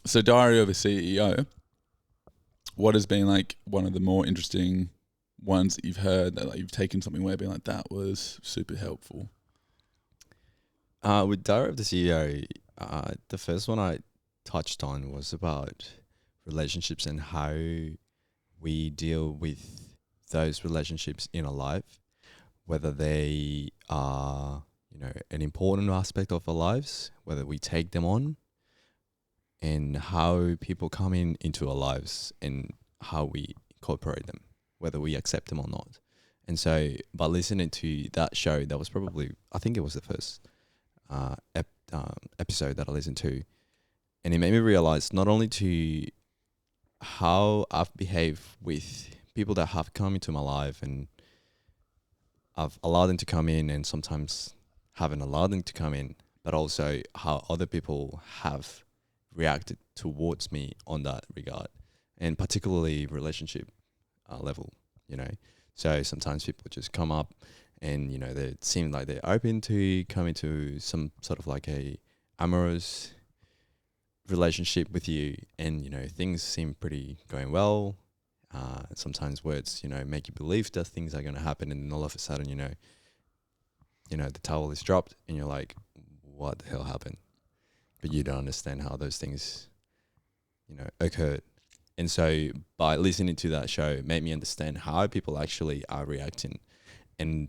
So Diary of a CEO, what has been like one of the more interesting ones that you've heard that like you've taken something where being like that was super helpful? With Diary of the CEO, the first one I touched on was about relationships and how we deal with those relationships in our life, whether they are, an important aspect of our lives, whether we take them on, and how people come into our lives and how we incorporate them, whether we accept them or not. And so by listening to that show, that was probably, I think it was the first episode that I listened to, and it made me realize not only to how I've behaved with people that have come into my life, and I've allowed them to come in, and sometimes haven't allowed them to come in, but also how other people have reacted towards me on that regard, and particularly relationship level, you know. So sometimes people just come up and, they seem like they're open to coming to some sort of like a amorous relationship with you, and, things seem pretty going well. Sometimes words, make you believe that things are going to happen, and then all of a sudden, the towel is dropped and you're like, what the hell happened? But you don't understand how those things, occurred. And so by listening to that show, it made me understand how people actually are reacting, and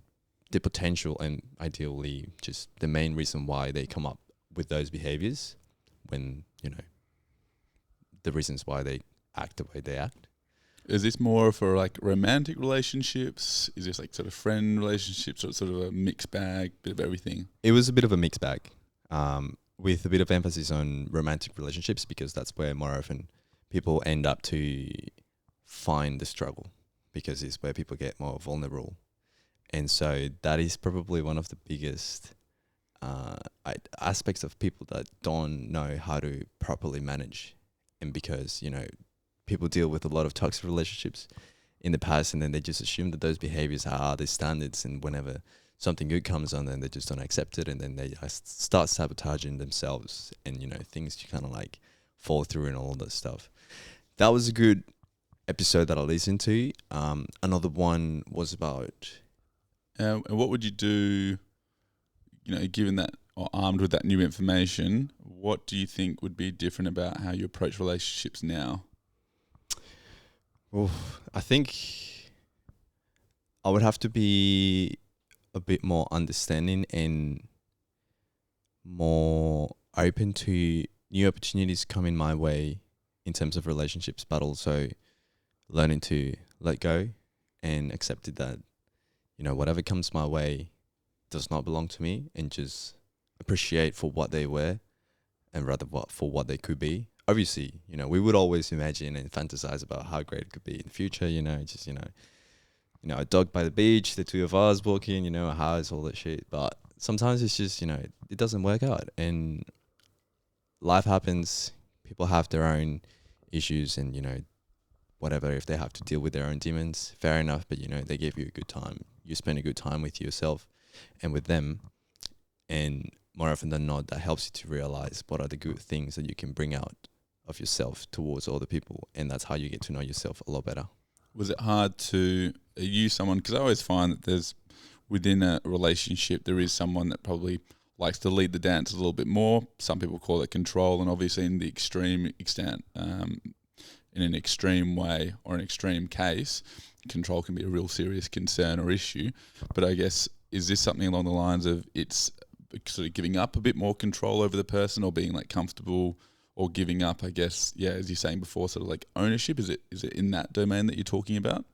the potential, and ideally just the main reason why they come up with those behaviors, when, the reasons why they act the way they act. Is this more for like romantic relationships? Is this like sort of friend relationships, or sort of a mixed bag, bit of everything? It was a bit of a mixed bag, with a bit of emphasis on romantic relationships, because that's where more often people end up to find the struggle, because it's where people get more vulnerable. And so that is probably one of the biggest aspects of people that don't know how to properly manage. And because, people deal with a lot of toxic relationships in the past, and then they just assume that those behaviors are the standards, and whenever something good comes on, then they just don't accept it, and then they start sabotaging themselves, and, things kind of like fall through and all of that stuff. That was a good episode that I listened to. Another one was about... And what would you do, given that, or armed with that new information, what do you think would be different about how you approach relationships now? I think I would have to be a bit more understanding and more open to new opportunities coming my way in terms of relationships, but also learning to let go and accept it that, whatever comes my way does not belong to me, and just appreciate for what they were, and rather for what they could be. Obviously, we would always imagine and fantasize about how great it could be in the future, a dog by the beach, the two of us walking, a house, all that shit. But sometimes it's just, it doesn't work out, and life happens. People have their own issues, and, whatever, if they have to deal with their own demons, fair enough. But, they give you a good time. You spend a good time with yourself and with them. And more often than not, that helps you to realize what are the good things that you can bring out of yourself towards other people. And that's how you get to know yourself a lot better. Was it hard to use someone? Because I always find that there's, within a relationship, there is someone that probably likes to lead the dance a little bit more. Some people call it control, and obviously in the extreme extent, in an extreme way or an extreme case, control can be a real serious concern or issue. But I guess, is this something along the lines of it's sort of giving up a bit more control over the person, or being like comfortable, or giving up, I guess, as you're saying before, sort of like ownership? Is it in that domain that you're talking about?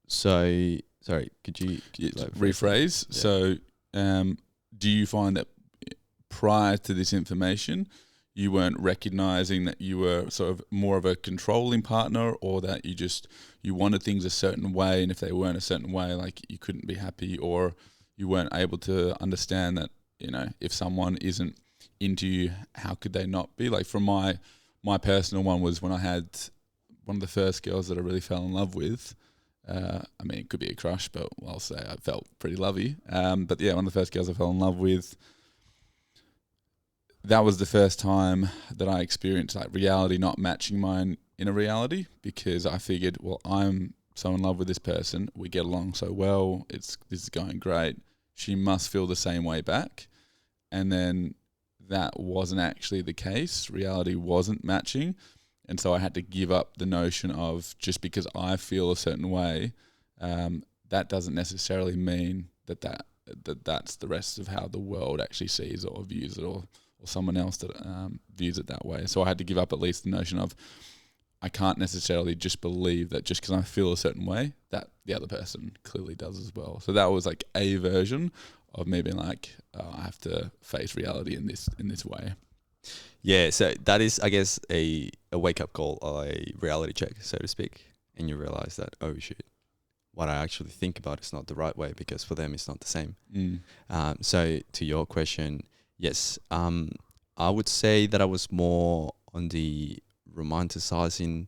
So, sorry, could you rephrase? Yeah. So, do you find that prior to this information, you weren't recognizing that you were sort of more of a controlling partner, or that you wanted things a certain way, and if they weren't a certain way, like you couldn't be happy, or you weren't able to understand that, if someone isn't into you, how could they not be? Like, from my personal one was when I had one of the first girls that I really fell in love with. I mean, it could be a crush, but I'll say I felt pretty lovey. But yeah, one of the first girls I fell in love with, that was the first time that I experienced like reality not matching my inner reality, because I figured, well, I'm so in love with this person, we get along so well, this is going great, she must feel the same way back. And then that wasn't actually the case. Reality wasn't matching. And so I had to give up the notion of, just because I feel a certain way, that doesn't necessarily mean that's the rest of how the world actually sees or views it, or someone else that views it that way. So I had to give up at least the notion of, I can't necessarily just believe that just because I feel a certain way, that the other person clearly does as well. So that was like a version of me being like, I have to face reality in this way. Yeah, so that is, I guess, a wake up call, or a reality check, so to speak, and you realize that, oh shit, what I actually think about is not the right way, because for them it's not the same. So to your question, yes, I would say that I was more on the romanticizing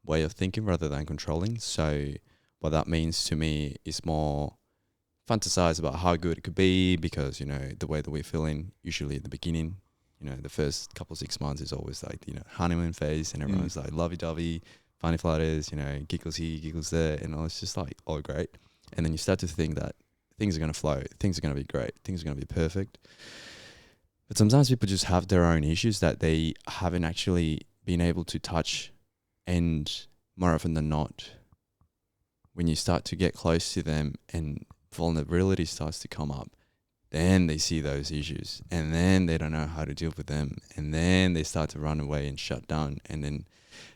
way of thinking rather than controlling. So what that means to me is more fantasize about how good it could be, because, you know, the way that we're feeling usually at the beginning, you know, the first couple 6 months is always like, you know, honeymoon phase, and everyone's like lovey-dovey, funny flutters, you know, giggles here, giggles there, and it's just like, oh, great. And then you start to think that things are going to flow, things are going to be great, things are going to be perfect. But sometimes people just have their own issues that they haven't actually been able to touch. And more often than not, when you start to get close to them and vulnerability starts to come up, then they see those issues, and then they don't know how to deal with them, and then they start to run away and shut down, and then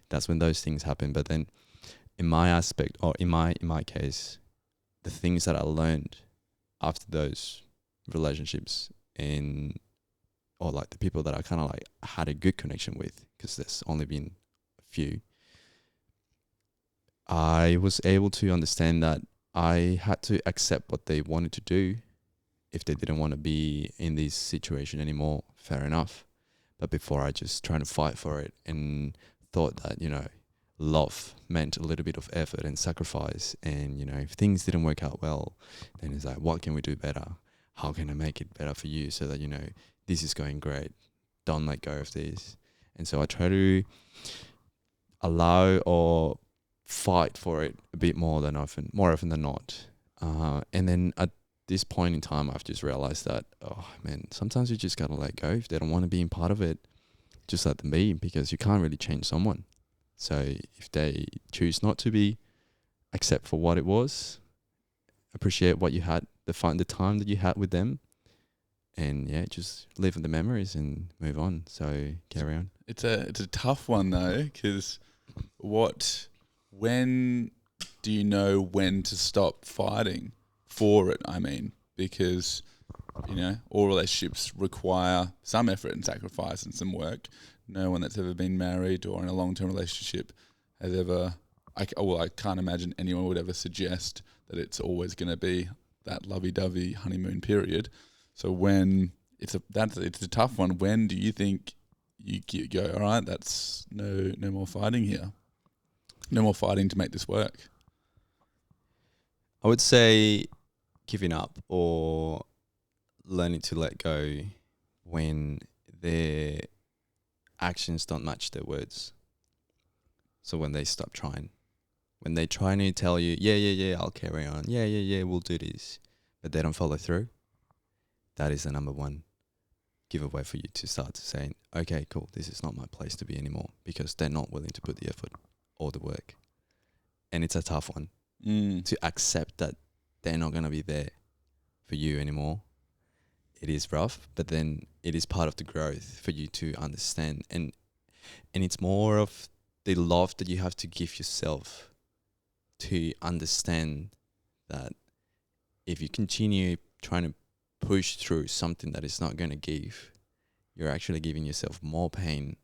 that's when those things happen. But then in my aspect, or in my case, the things that I learned after those relationships, or like the people that I kind of like had a good connection with, because there's only been a few, I was able to understand that I had to accept what they wanted to do. If they didn't want to be in this situation anymore, fair enough. But before, I just trying to fight for it and thought that, you know, love meant a little bit of effort and sacrifice. And, you know, if things didn't work out well, then it's like, what can we do better? How can I make it better for you so that, you know, this is going great? Don't let go of this. And so I try to allow or fight for it a bit more often than not. And then at this point in time, I've just realized that, oh man, sometimes you just gotta let go. If they don't want to be in part of it, just let them be, because you can't really change someone. So if they choose not to be, accept for what it was, appreciate what you had, the time that you had with them, and yeah, just live in the memories and move on. So carry on. It's a tough one though, because when do you know when to stop fighting for it? I mean, because, you know, all relationships require some effort and sacrifice and some work. No one that's ever been married or in a long-term relationship has ever, I can't imagine anyone would ever suggest that it's always going to be that lovey-dovey honeymoon period. So when it's a tough one. When do you think you go, all right, that's no more fighting here? No more fighting to make this work? I would say giving up or learning to let go when their actions don't match their words. So when they stop trying, when they try to tell you, yeah, I'll carry on, yeah, we'll do this, but they don't follow through, that is the number one giveaway for you to start to saying, okay, cool, this is not my place to be anymore, because they're not willing to put the effort or the work. And it's a tough one to accept that they're not going to be there for you anymore. It is rough, but then it is part of the growth for you to understand. And it's more of the love that you have to give yourself to understand that if you continue trying to push through something that is not going to give, you're actually giving yourself more pain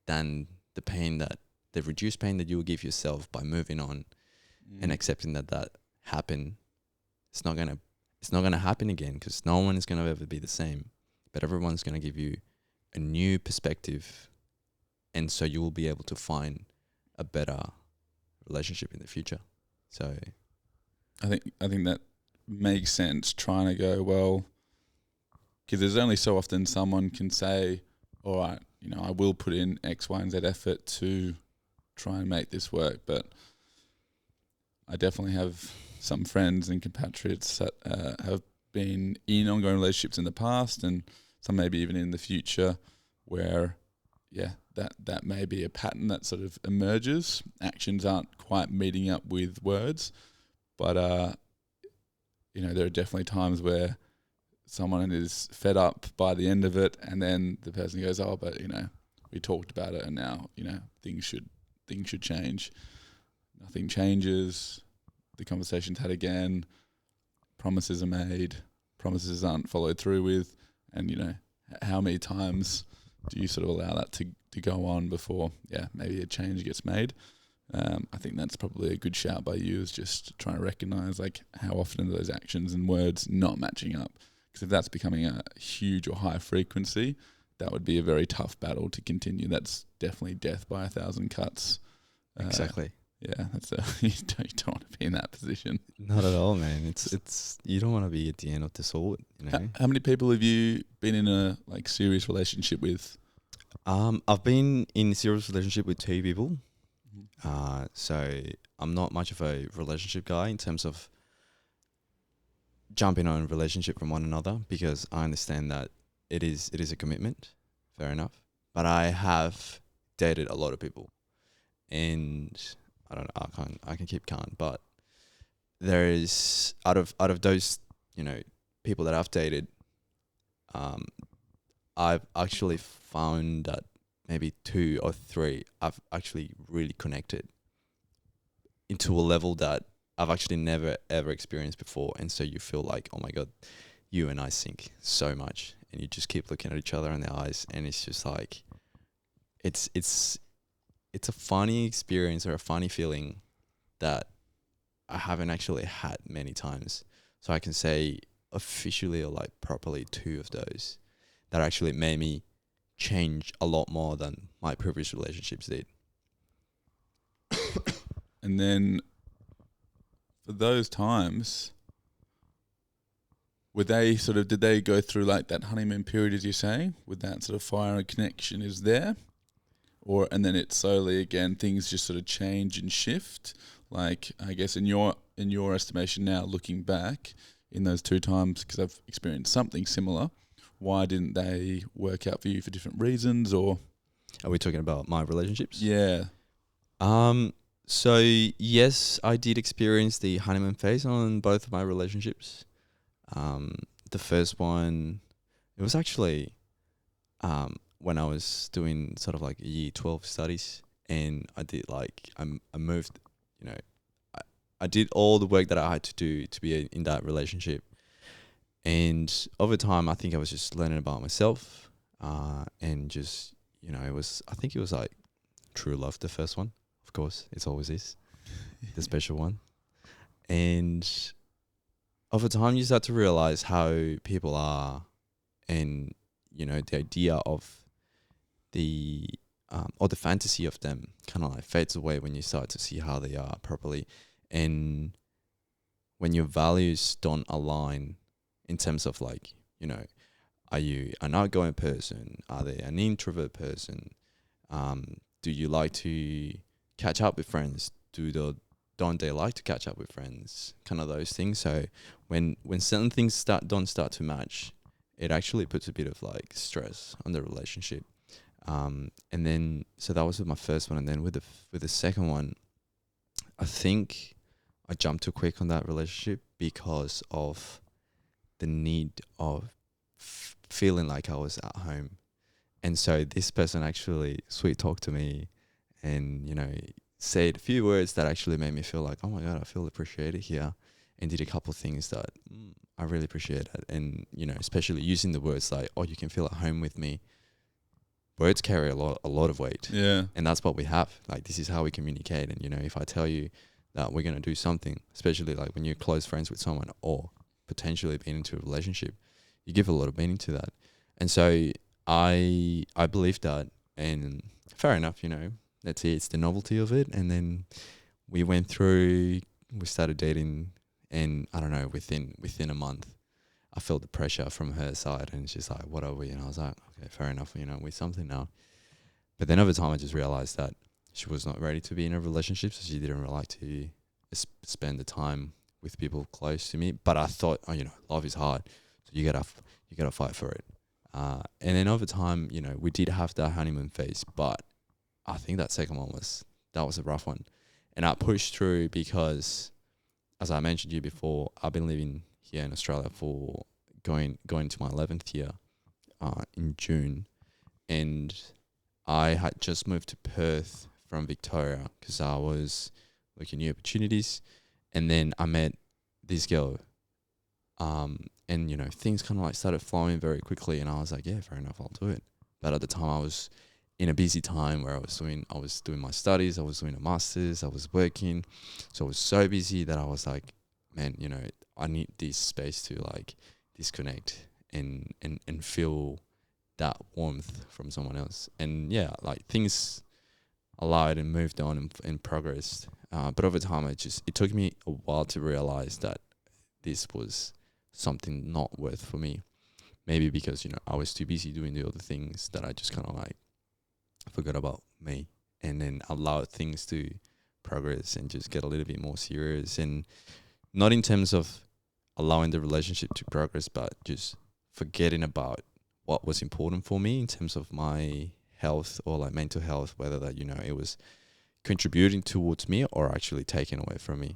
than the reduced pain that you will give yourself by moving on and accepting that happened. It's not gonna happen again, because no one is gonna ever be the same. But everyone's gonna give you a new perspective, and so you will be able to find a better relationship in the future. So, I think that makes sense. Trying to go, well, because there's only so often someone can say, all right, I will put in X, Y, and Z effort to try and make this work. But I definitely have some friends and compatriots that have been in ongoing relationships in the past, and some maybe even in the future, where that may be a pattern that sort of emerges. Actions aren't quite meeting up with words, but there are definitely times where someone is fed up by the end of it, and then the person goes, "Oh, but we talked about it, and now things should change." Nothing changes. The conversation's had again. Promises are made. Promises aren't followed through with, and how many times do you sort of allow that to go on before maybe a change gets made? I think that's probably a good shout by you, is just trying to recognise like how often are those actions and words not matching up. Because if that's becoming a huge or high frequency, that would be a very tough battle to continue. That's definitely death by 1,000 cuts. Exactly. Yeah, you don't want to be in that position. Not at all, man. It's you don't want to be at the end of the sword, How many people have you been in a serious relationship with? I've been in a serious relationship with 2 people. Mm-hmm. So I'm not much of a relationship guy in terms of jumping on a relationship from one another, because I understand that it is a commitment. Fair enough. But I have dated a lot of people, and I don't know, I can keep count, but there is out of those, people that I've dated, I've actually found that maybe 2 or 3 I've actually really connected into a level that I've actually never ever experienced before. And so you feel like, oh my God, you and I sync so much, and you just keep looking at each other in the eyes, and it's just like, it's a funny experience, or a funny feeling that I haven't actually had many times. So I can say officially, or like properly, 2 of those that actually made me change a lot more than my previous relationships did. And then for those times, did they go through like that honeymoon period, as you're saying, with that sort of fire and connection is there? And then it slowly, again, things just sort of change and shift. Like, I guess in your estimation now, looking back in those 2 times, because I've experienced something similar, why didn't they work out for you for different reasons? Or are we talking about my relationships? Yeah. So yes, I did experience the honeymoon phase on both of my relationships. The first one, it was actually when I was doing sort of like year 12 studies, and I did I moved, I did all the work that I had to do to be in that relationship. And over time, I think I was just learning about myself, and just, I think it was like true love, the first one. Of course, it always is the special one. And over time, you start to realize how people are, and, the idea of or the fantasy of them kind of like fades away when you start to see how they are properly. And when your values don't align in terms of like, are you an outgoing person? Are they an introvert person? Do you like to catch up with friends? Don't they like to catch up with friends? Kind of those things. So when certain things don't start to match, it actually puts a bit of like stress on the relationship. And then, so that was with my first one. And then with the second one, I think I jumped too quick on that relationship because of the need of feeling like I was at home. And so this person actually sweet talked to me, and, said a few words that actually made me feel like, oh my God, I feel appreciated here, and did a couple of things that I really appreciated. And, especially using the words like, oh, you can feel at home with me. Words carry a lot of weight. Yeah. And that's what we have. Like, this is how we communicate. And, if I tell you that we're going to do something, especially like when you're close friends with someone, or potentially being into a relationship, you give a lot of meaning to that. And so I believe that, and fair enough, let's see, it's the novelty of it. And then we went through, we started dating, and I don't know, within a month, I felt the pressure from her side, and she's like, "What are we?" And I was like, "Okay, fair enough. We're something now." But then over time, I just realized that she was not ready to be in a relationship, so she didn't really like to spend the time with people close to me. But I thought, love is hard, so you gotta fight for it. And then over time, we did have that honeymoon phase, but I think that second one was a rough one, and I pushed through because, as I mentioned to you before, I've been living here in Australia for going to my 11th year, in June, and I had just moved to Perth from Victoria because I was looking new opportunities, and then I met this girl, and things kind of like started flowing very quickly, and I was like, yeah, fair enough, I'll do it. But at the time, I was in a busy time where I was doing my studies, I was doing a master's, I was working, so I was so busy that I was like, man, I need this space to like disconnect and feel that warmth from someone else. And yeah, like things allowed and moved on and progressed. But over time, it took me a while to realize that this was something not worth for me. Maybe because, I was too busy doing the other things that I just kind of like forgot about me, and then allowed things to progress and just get a little bit more serious. And not in terms of allowing the relationship to progress, but just forgetting about what was important for me in terms of my health or like mental health, whether that, it was contributing towards me or actually taking away from me.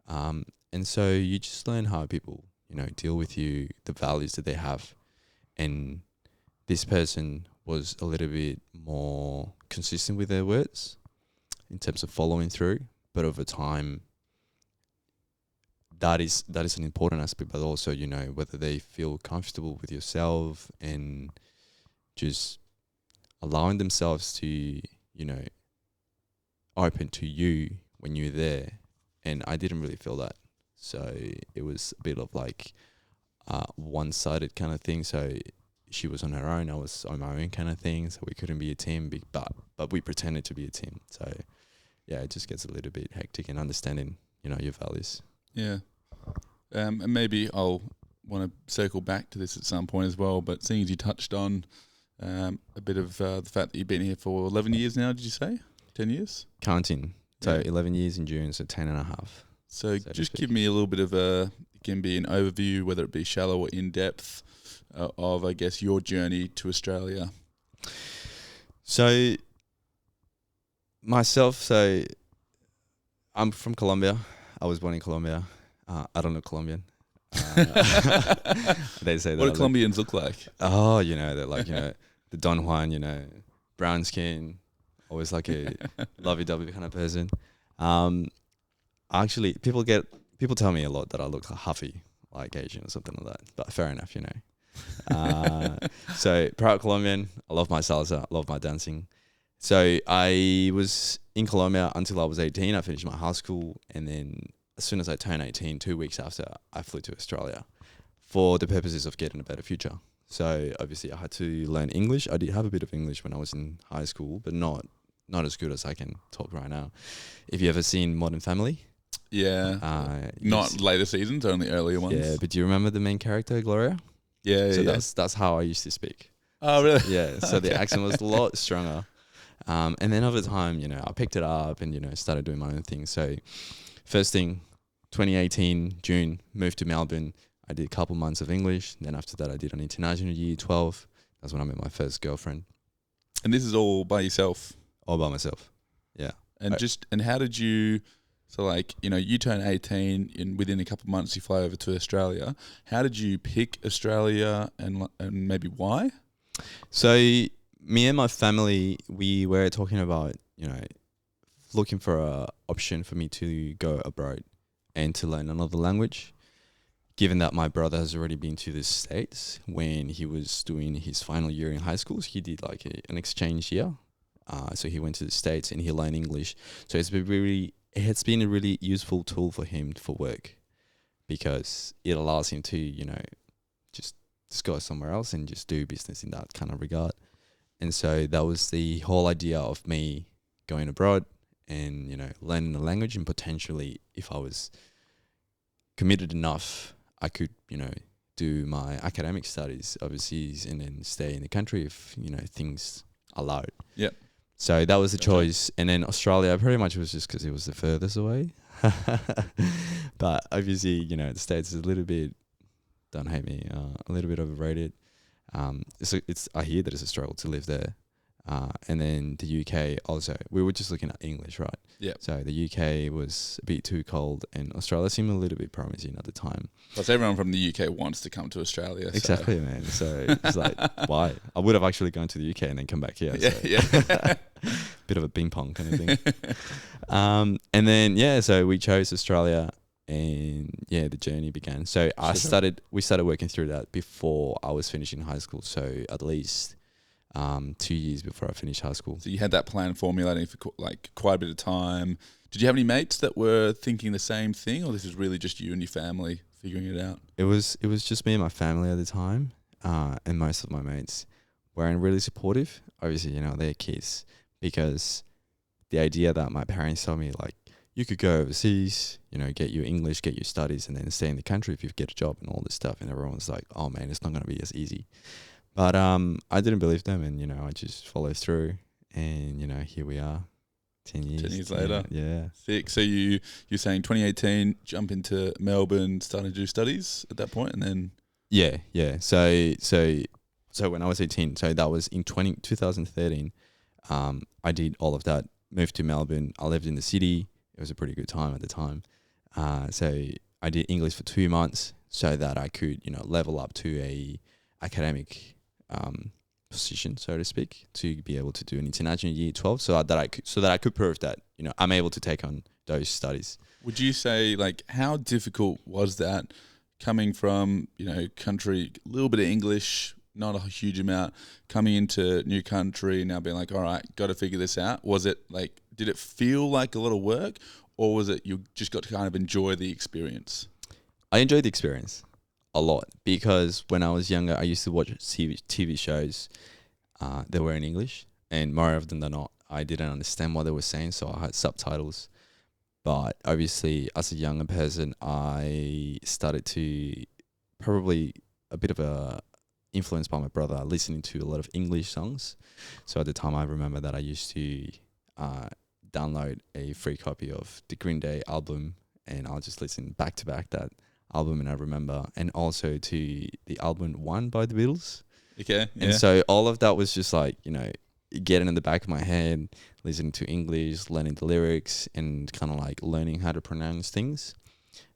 And so you just learn how people, deal with you, the values that they have. And this person was a little bit more consistent with their words in terms of following through. But over time, that is an important aspect, but also, whether they feel comfortable with yourself and just allowing themselves to, open to you when you're there. And I didn't really feel that. So it was a bit of like one-sided kind of thing. So she was on her own, I was on my own kind of thing. So we couldn't be a team, but we pretended to be a team. So yeah, it just gets a little bit hectic in understanding, your values. Yeah. And maybe I'll want to circle back to this at some point as well, but seeing as you touched on a bit of the fact that you've been here for 11 years now, did you say? 10 years? Counting. So 11 years in June, so 10 and a half. So just give me a little bit of it can be an overview, whether it be shallow or in-depth, of, I guess, your journey to Australia. So myself, I'm from Colombia. I was born in Colombia. I don't look Colombian. They say that. What do Colombians look like? Oh, they're like, the Don Juan, brown skin, always like a lovey-dovey kind of person. Actually, people tell me a lot that I look huffy, like Asian or something like that. But fair enough, So proud Colombian. I love my salsa. I love my dancing. So I was in Colombia until I was 18. I finished my high school, and then as soon as I turned 18, 2 weeks after, I flew to Australia for the purposes of getting a better future. So obviously I had to learn English. I did have a bit of English when I was in high school, but not as good as I can talk right now. If you ever seen Modern Family? Yeah. Not later seasons, only earlier ones. Yeah, but do you remember the main character, Gloria? Yeah, so yeah. that's how I used to speak. Oh, really? Yeah, so the accent was a lot stronger. And then over time, I picked it up and, started doing my own thing. So first thing, 2018, June, moved to Melbourne. I did a couple months of English. Then after that, I did an international year 12. That's when I met my first girlfriend. And this is all by yourself? All by myself, yeah. And how did you... So, you turn 18, and within a couple of months you fly over to Australia. How did you pick Australia, and maybe why? So, me and my family, we were talking about, looking for a option for me to go abroad and to learn another language. Given that my brother has already been to the States when he was doing his final year in high school, so he did an exchange year. So he went to the States and he learned English. So it's been a really useful tool for him for work, because it allows him to, just go somewhere else and just do business in that kind of regard. And so that was the whole idea of me going abroad and, learning the language, and potentially if I was committed enough, I could, do my academic studies overseas and then stay in the country if, things allow it. Yep. So that was the Gotcha. choice. And then Australia pretty much was just because it was the furthest away. But obviously, the States is a little bit, don't hate me, a little bit overrated. I hear that it's a struggle to live there. And then the UK also, we were just looking at English, right? Yeah. So the UK was a bit too cold and Australia seemed a little bit promising at the time. Plus, everyone from the UK wants to come to Australia. Exactly, man. So it's like, why? I would have actually gone to the UK and then come back here. Yeah, so. yeah. Bit of a ping pong kind of thing. And then, so we chose Australia and the journey began. So we started working through that before I was finishing high school. So at least 2 years before I finished high school. So you had that plan formulating for like quite a bit of time. Did you have any mates that were thinking the same thing, or this is really just you and your family figuring it out? It was just me and my family at the time, and most of my mates weren't really supportive. Obviously, they're kids, because the idea that my parents told me, like, you could go overseas, get your English, get your studies, and then stay in the country if you get a job and all this stuff. And everyone's like, oh man, it's not going to be as easy. But I didn't believe them, and I just followed through, and here we are, 10 years. 10 years later. Yeah. Sick. So you're saying 2018, jump into Melbourne, starting to do studies at that point, and then Yeah. So when I was 18, so that was in 2013, I did all of that, moved to Melbourne. I lived in the city. It was a pretty good time at the time. So I did English for 2 months so that I could, level up to a academic position, so to speak, to be able to do an international year 12, so that I could prove that I'm able to take on those studies. Would you say, like, how difficult was that coming from country, a little bit of English, not a huge amount, coming into new country, now being like, all right, got to figure this out? Was it like, did it feel like a lot of work, or was it you just got to kind of enjoy the experience? I enjoyed the experience a lot, because when I was younger, I used to watch TV shows that were in English, and more often than not, I didn't understand what they were saying, so I had subtitles. But obviously, as a younger person, I started to, probably a bit of a influenced by my brother, listening to a lot of English songs. So at the time, I remember that I used to download a free copy of the Green Day album, and I'll just listen back to back that album, and I remember, and also to the album One by the Beatles. Okay. Yeah. And so all of that was just like, getting in the back of my head, listening to English, learning the lyrics, and kind of like learning how to pronounce things.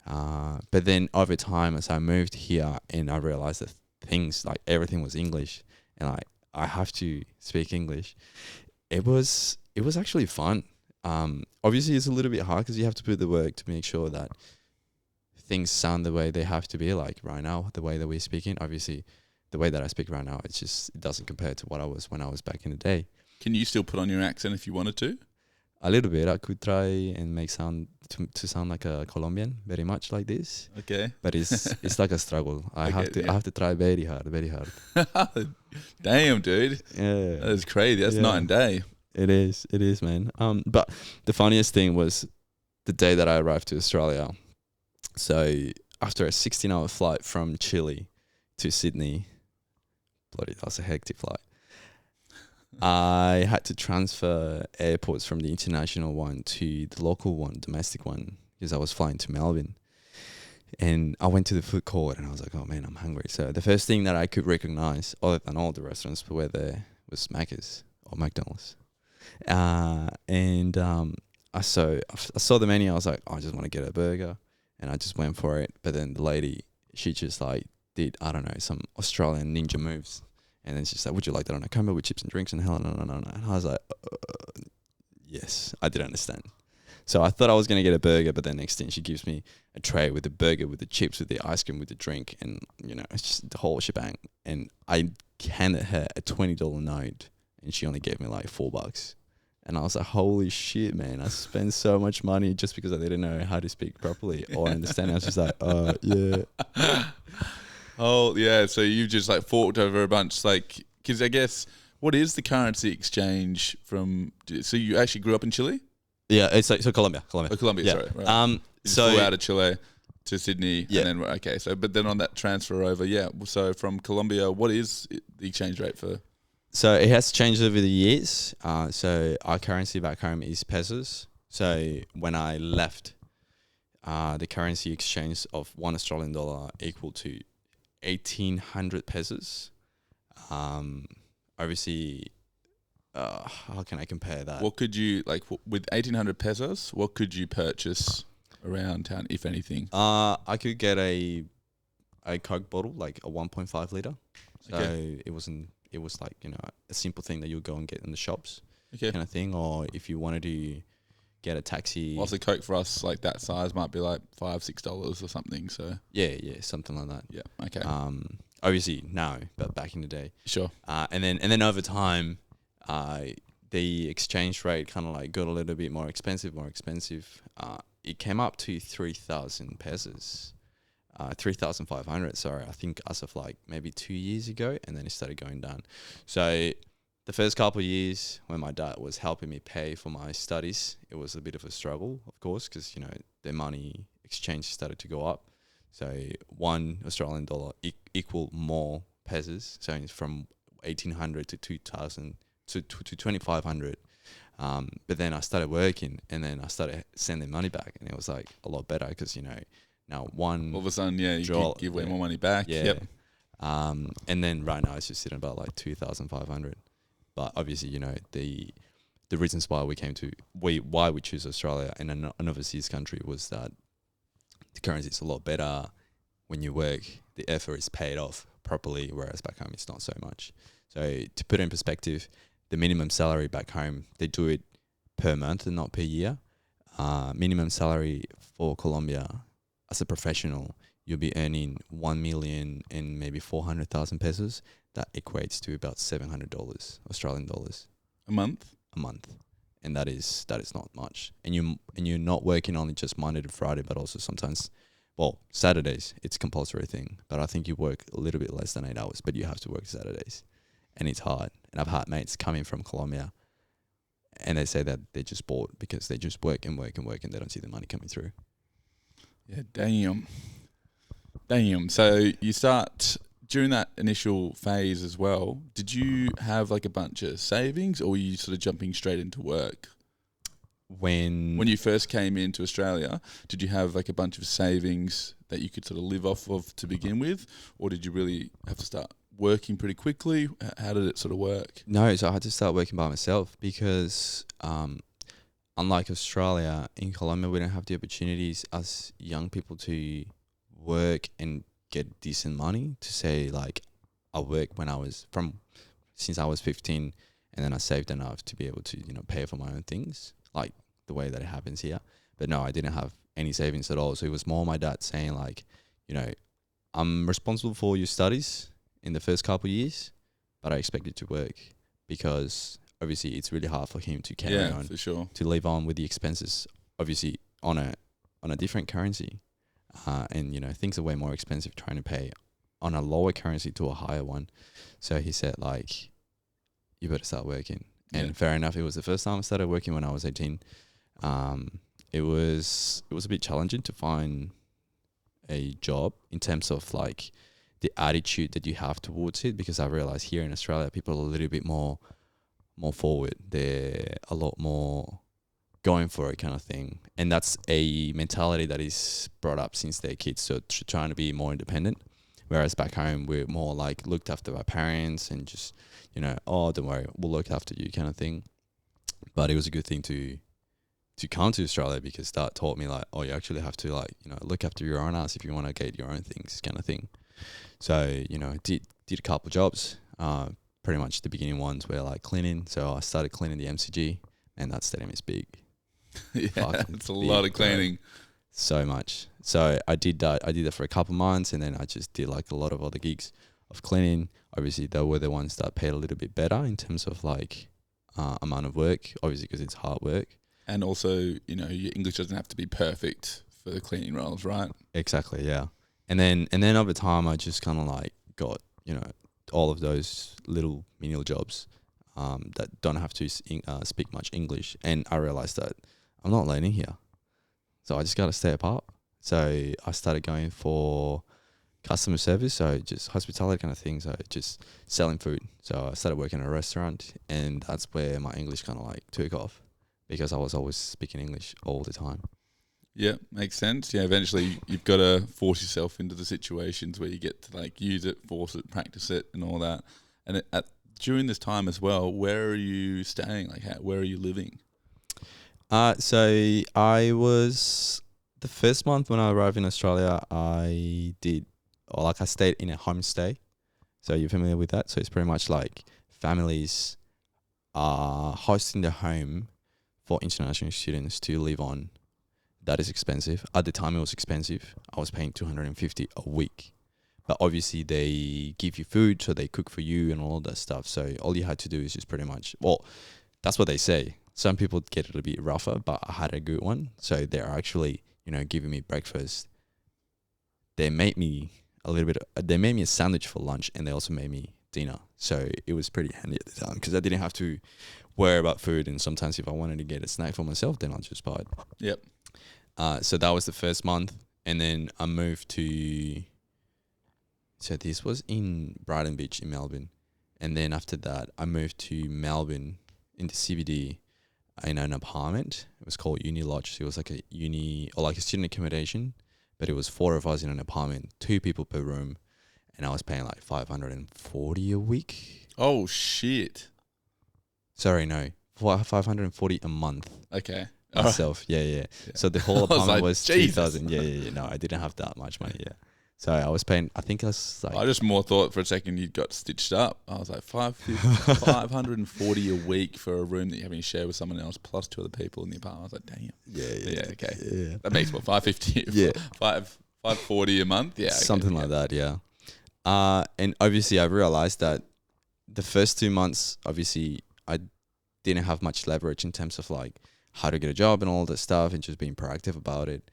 But then over time, as I moved here, and I realized that things, like everything was English, and I have to speak English. It was actually fun. Obviously, it's a little bit hard because you have to put the work to make sure that things sound the way they have to be. Like right now, the way that we're speaking, obviously, the way that I speak right now, it doesn't compare to what I was when I was back in the day. Can you still put on your accent if you wanted to? A little bit. I could try and make sound to sound like a Columbian, very much like this. Okay. But it's like a struggle. I have to try very hard. Damn, dude. Yeah. That is crazy. That's night and day. It is, man. But the funniest thing was the day that I arrived to Australia. So after a 16-hour flight from Chile to Sydney, bloody, that was a hectic flight. I had to transfer airports from the international one to the local one, domestic one, because I was flying to Melbourne. And I went to the food court and I was like, oh man, I'm hungry. So the first thing that I could recognize, other than all the restaurants were there, was Macca's or McDonald's. I saw the menu. I was like, oh, I just want to get a burger. And I just went for it. But then the lady, she just like did, I don't know, some Australian ninja moves. And then she's like, would you like that on a combo with chips and drinks? And hell, no. And I was like, yes, I didn't understand. So I thought I was going to get a burger, but then next thing she gives me a tray with the burger, with the chips, with the ice cream, with the drink, and, it's just the whole shebang. And I handed her a $20 note, and she only gave me like $4. And I was like, holy shit, man, I spent so much money just because I didn't know how to speak properly or understand. I was just like, yeah. Oh, yeah, so you just like forked over a bunch, like, because I guess, what is the currency exchange from, so you actually grew up in Chile? Yeah, it's like, so Colombia. Oh, Colombia, yeah. sorry. Right. So flew out of Chile to Sydney, Yeah. and then okay. So, but then on that transfer over, yeah. So from Colombia, what is the exchange rate for? So it has changed over the years. So our currency back home is pesos. So when I left, the currency exchange of $1 equal to 1,800 pesos. Obviously, how can I compare that? What could you like with 1,800 pesos? What could you purchase around town, if anything? I could get a Coke bottle, like a 1.5 liter. So Okay. it wasn't. It was like, you know, a simple thing that you'll go and get in the shops, Okay. kind of thing. Or if you wanted to get a taxi, Whilst a Coke for us like that size might be like $5-6 or something. So yeah, something like that. yeah. Okay. Obviously no, but back in the day. Sure. And then over time, the exchange rate kind of like got a little bit more expensive. It came up to 3,000 pesos, 3,500. Sorry, I think as of like maybe 2 years ago, and then it started going down. So the first couple of years when my dad was helping me pay for my studies, it was a bit of a struggle, of course, because, you know, the money exchange started to go up. So $1 equal more pesos. So it's from 1,800 to 2,000 to 2,500. But then I started working, and then I started sending money back, and it was like a lot better because, you know, now one All of a sudden, yeah, you draw- give way yeah. more money back. yeah. Yep. And then right now it's just sitting about like 2,500. But obviously, you know, the reasons why we choose Australia and an overseas country was that the currency is a lot better. When you work, the effort is paid off properly, whereas back home it's not so much. So to put it in perspective, the minimum salary back home, they do it per month and not per year. Minimum salary for Colombia as a professional, you'll be earning 1 million and maybe 400,000 pesos. That equates to about $700 Australian dollars A month. a month, and that is not much. And you're not working only just Monday to Friday, but also sometimes, well, Saturdays it's a compulsory thing. But I think you work a little bit less than 8 hours, but you have to work Saturdays, and it's hard. And I've had mates coming from Colombia, and they say that they're just bored because they just work and work and work, and they don't see the money coming through. Yeah. Damn. So you start during that initial phase as well. Did you have like a bunch of savings, or were you sort of jumping straight into work? When you first came into Australia, did you have like a bunch of savings that you could sort of live off of to begin with, or did you really have to start working pretty quickly? How did it sort of work? No, so I had to start working by myself because unlike Australia, in Colombia, we don't have the opportunities as young people to work and get decent money. To say like, I worked since I was 15, and then I saved enough to be able to, you know, pay for my own things, like the way that it happens here. But no, I didn't have any savings at all. So it was more my dad saying like, you know, I'm responsible for your studies in the first couple of years, but I expect you to work, because obviously it's really hard for him to carry on, for sure, to live on with the expenses, obviously on a different currency. And, you know, things are way more expensive trying to pay on a lower currency to a higher one. So he said, like, you better start working. And fair enough, it was the first time I started working when I was 18. It was a bit challenging to find a job in terms of like the attitude that you have towards it, because I realized here in Australia, people are a little bit more forward. They're a lot more going for it kind of thing. And that's a mentality that is brought up since they're kids. So trying to be more independent. Whereas back home, we're more like looked after by parents and just, you know, oh, don't worry, we'll look after you kind of thing. But it was a good thing to come to Australia, because that taught me like, oh, you actually have to like, you know, look after your own ass if you want to get your own things kind of thing. So, you know, did a couple of jobs. Pretty much the beginning ones were like cleaning. So I started cleaning the MCG, and that stadium is big. Yeah, it's a lot of cleaning. So much. So I did that. I did that for a couple of months, and then I just did like a lot of other gigs of cleaning. Obviously, they were the ones that paid a little bit better in terms of like amount of work. Obviously, because it's hard work. And also, you know, your English doesn't have to be perfect for the cleaning roles, right? Exactly. Yeah. And then over time, I just kind of like got, you know, all of those little menial jobs that don't have to speak much English, and I realized that I'm not learning here. So I just got to step up So I started going for customer service, so just hospitality kind of thing, so just selling food. So I started working in a restaurant, and that's where my English kind of like took off because I was always speaking English all the time. Yeah, makes sense. Yeah, eventually you've got to force yourself into the situations where you get to like use it, force it, practice it, and all that. And during this time as well, where are you staying? Like, where are you living? So I was the first month when I arrived in Australia, I stayed in a homestay. So you're familiar with that? So it's pretty much like families are hosting the home for international students to live on. That is expensive. At the time, it was expensive. I was paying $250 a week. But obviously, they give you food, so they cook for you and all that stuff. So all you had to do is just pretty much, well, that's what they say. Some people get it a bit rougher, but I had a good one. So they're actually, giving me breakfast. They made me they made me a sandwich for lunch, and they also made me dinner. So it was pretty handy at the time because I didn't have to worry about food. And sometimes if I wanted to get a snack for myself, then I'll just buy it. Yep. So that was the first month, and then I moved to. So this was in Brighton Beach in Melbourne, and then after that, I moved to Melbourne in the CBD in an apartment. It was called Uni Lodge. So it was like a uni or like a student accommodation, but it was 4 of us in an apartment, 2 people per room, and I was paying like $540 a week. Oh shit! Sorry, no, $540 a month. Okay. Myself, yeah. So the whole apartment was 2,000. Yeah. No, I didn't have that much money. Yeah, so I was paying. I think I was like. I just more thought for a second you got stitched up. I was like $540 a week for a room that you're having to share with someone else plus 2 other people in the apartment. I was like, damn. Yeah. Okay. Yeah. That makes what, $550? Yeah. $540 a month. Yeah. Something like that. Yeah. And obviously I realized that the first 2 months, obviously I didn't have much leverage in terms of like how to get a job and all that stuff and just being proactive about it.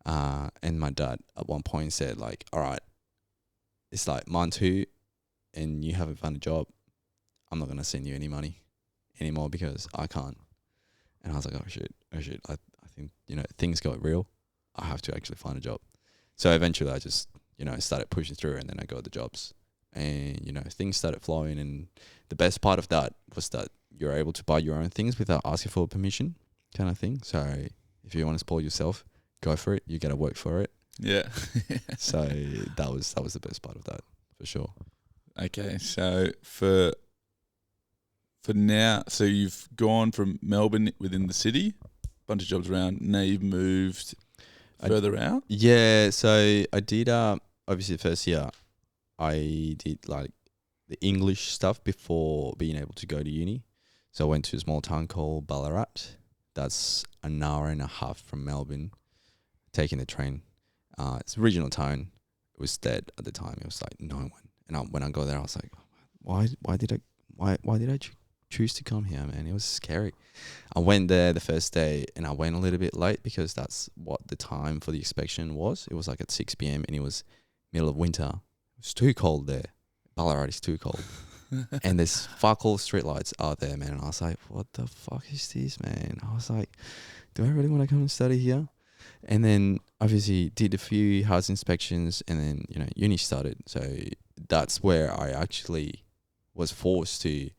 And my dad at one point said like, all right, it's like month 2 and you haven't found a job. I'm not going to send you any money anymore because I can't. And I was like, oh shit. I think, things got real. I have to actually find a job. So eventually I just, started pushing through, and then I got the jobs, and, things started flowing. And the best part of that was that you're able to buy your own things without asking for permission kind of thing. So if you want to spoil yourself, go for it. You got to work for it. Yeah. So that was the best part of that for sure. Okay. So for now, so you've gone from Melbourne within the city, bunch of jobs around. Now you've moved further out. Yeah. So I did, obviously the first year I did like the English stuff before being able to go to uni. So I went to a small town called Ballarat. That's an hour and a half from Melbourne, taking the train. It's a regional town. It was dead at the time. It was like no one. And when I got there, I was like, why did I choose to come here, man? It was scary. I went there the first day, and I went a little bit late because that's what the time for the inspection was. It was like at 6 p.m. and it was middle of winter. It was too cold there. Ballarat is too cold. And there's fuck all streetlights out there, man. And I was like, what the fuck is this, man? I was like, do I really want to come and study here? And then obviously did a few house inspections, and then, uni started. So that's where I actually was forced to,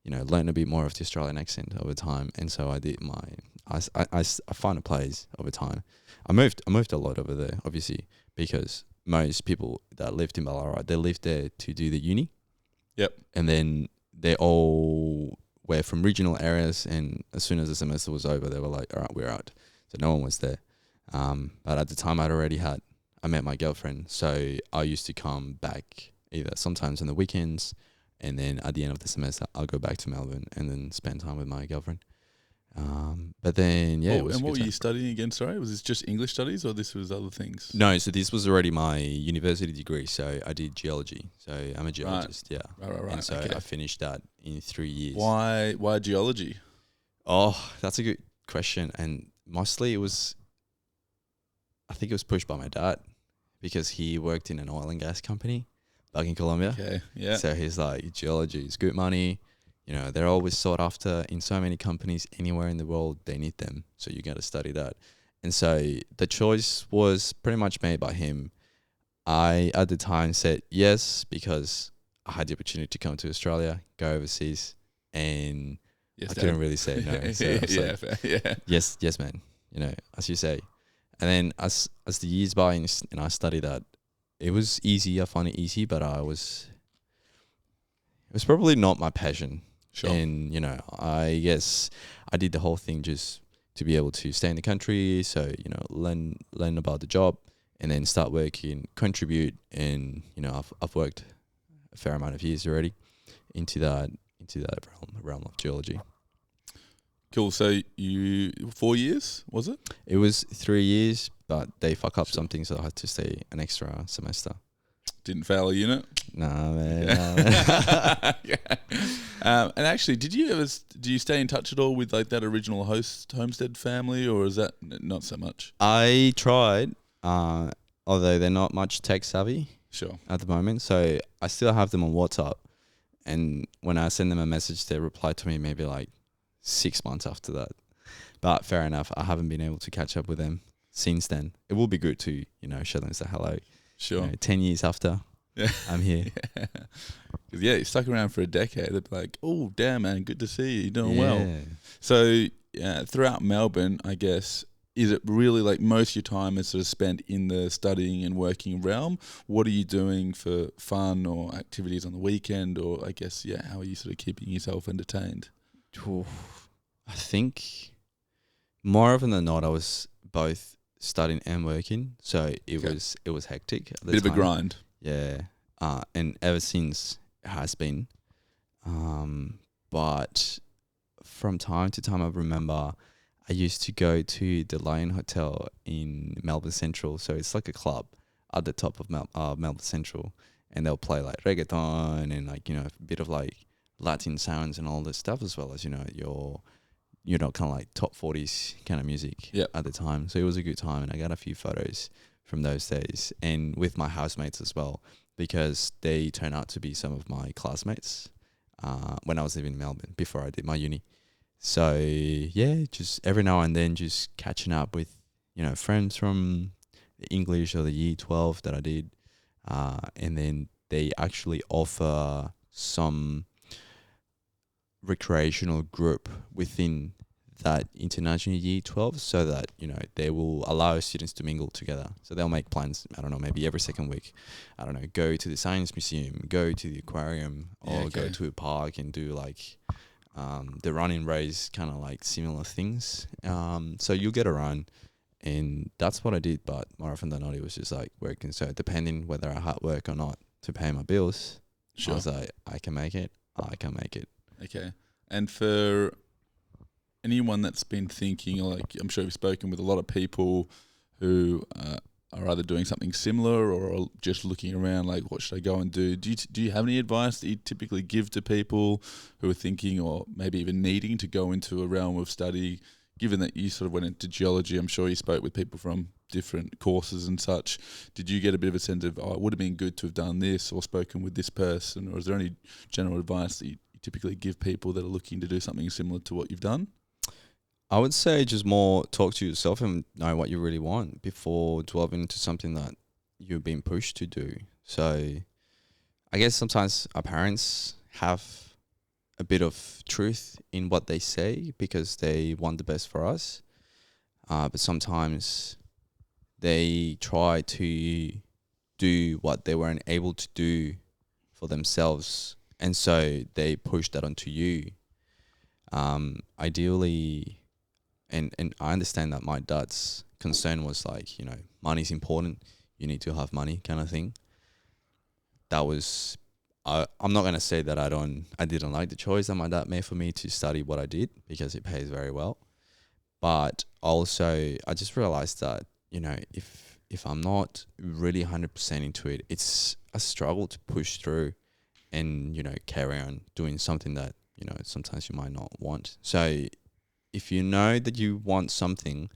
learn a bit more of the Australian accent over time. And so I did I found a place over time. I moved a lot over there, obviously, because most people that lived in Ballarat, they lived there to do the uni. Yep. And then they all were from regional areas, and as soon as the semester was over, they were like, all right, we're out. So no one was there. But at the time I met my girlfriend. So I used to come back either sometimes on the weekends, and then at the end of the semester, I'll go back to Melbourne and then spend time with my girlfriend. But then, yeah. And what were you studying again? Sorry, was this just English studies, or this was other things? No, so this was already my university degree. So I did geology. So I'm a geologist, right. yeah. Right. And so I finished that in 3 years. Why geology? Oh, that's a good question. And mostly I think it was pushed by my dad because he worked in an oil and gas company back in Colombia. Okay, yeah. So he's like, geology is good money. They're always sought after in so many companies anywhere in the world. They need them. So you got to study that. And so the choice was pretty much made by him. I, at the time, said yes because I had the opportunity to come to Australia, go overseas, and Yes, I Dad. couldn't really say no. So I was Yeah, like, fair. Yeah. yes, yes, man. You know, as you say. And then as the years by and I studied that, it was easy. I found it easy, but it was probably not my passion. Sure. And, you know, I guess I did the whole thing just to be able to stay in the country. So, you know, learn about the job and then start working, contribute. And, you know, I've worked a fair amount of years already into that realm of geology. Cool. So you 4 years, was it? It was 3 years, but they fuck up Sure. something, so I had to stay an extra semester. Didn't fail a unit. Nah, man. Yeah. Nah, man. Yeah. And actually, do you stay in touch at all with like that original homestead family, or is that not so much? I tried, although they're not much tech savvy Sure. at the moment, so I still have them on WhatsApp. And when I send them a message, they reply to me maybe like 6 months after that. But fair enough, I haven't been able to catch up with them since then. It will be good to, you know, show them say hello. Sure. You know, 10 years after Yeah. I'm here. Yeah. 'Cause, yeah, you stuck around for a decade. They'd be like, "Oh, damn, man, good to see you. You're doing well." So, throughout Melbourne, I guess, is it really like most of your time is sort of spent in the studying and working realm? What are you doing for fun or activities on the weekend? Or I guess, how are you sort of keeping yourself entertained? Oof. I think more often than not, I was both studying and working, so it was hectic at the Bit of a time. grind. Yeah, and ever since it has been. But from time to time, I remember I used to go to the Lion Hotel in Melbourne Central. So it's like a club at the top of Melbourne Central, and they'll play like reggaeton and like, you know, a bit of like Latin sounds and all this stuff, as well as, you know, kind of like top 40s kind of music at the time. So it was a good time, and I got a few photos from those days, and with my housemates as well, because they turned out to be some of my classmates when I was living in Melbourne before I did my uni. So yeah, just every now and then just catching up with, you know, friends from the English or the year 12 that I did, and then they actually offer some recreational group within that international year 12, so that, you know, they will allow students to mingle together. So they'll make plans, I don't know, maybe every second week, I don't know, go to the science museum, go to the aquarium, or go to a park and do like the running race, kind of like similar things. So you'll get around, and that's what I did. But more often than not, it was just like working. So depending whether I had work or not to pay my bills, I was like, I can make it. Okay. And for anyone that's been thinking, like, I'm sure you've spoken with a lot of people who are either doing something similar or are just looking around like, what should I go and do? Do you have any advice that you typically give to people who are thinking or maybe even needing to go into a realm of study? Given that you sort of went into geology, I'm sure you spoke with people from different courses and such. Did you get a bit of a sense of, it would have been good to have done this or spoken with this person? Or is there any general advice that you typically give people that are looking to do something similar to what you've done? I would say just more talk to yourself and know what you really want before delving into something that you're being pushed to do. So I guess sometimes our parents have a bit of truth in what they say because they want the best for us. But sometimes they try to do what they weren't able to do for themselves, and so they push that onto you. Ideally, and I understand that my dad's concern was like, you know, money's important, you need to have money kind of thing. That was, I'm not going to say that I didn't like the choice that my dad made for me to study what I did, because it pays very well. But also I just realized that, you know, if I'm not really 100% into it, it's a struggle to push through and, you know, carry on doing something that, you know, sometimes you might not want. So if you know that you want something,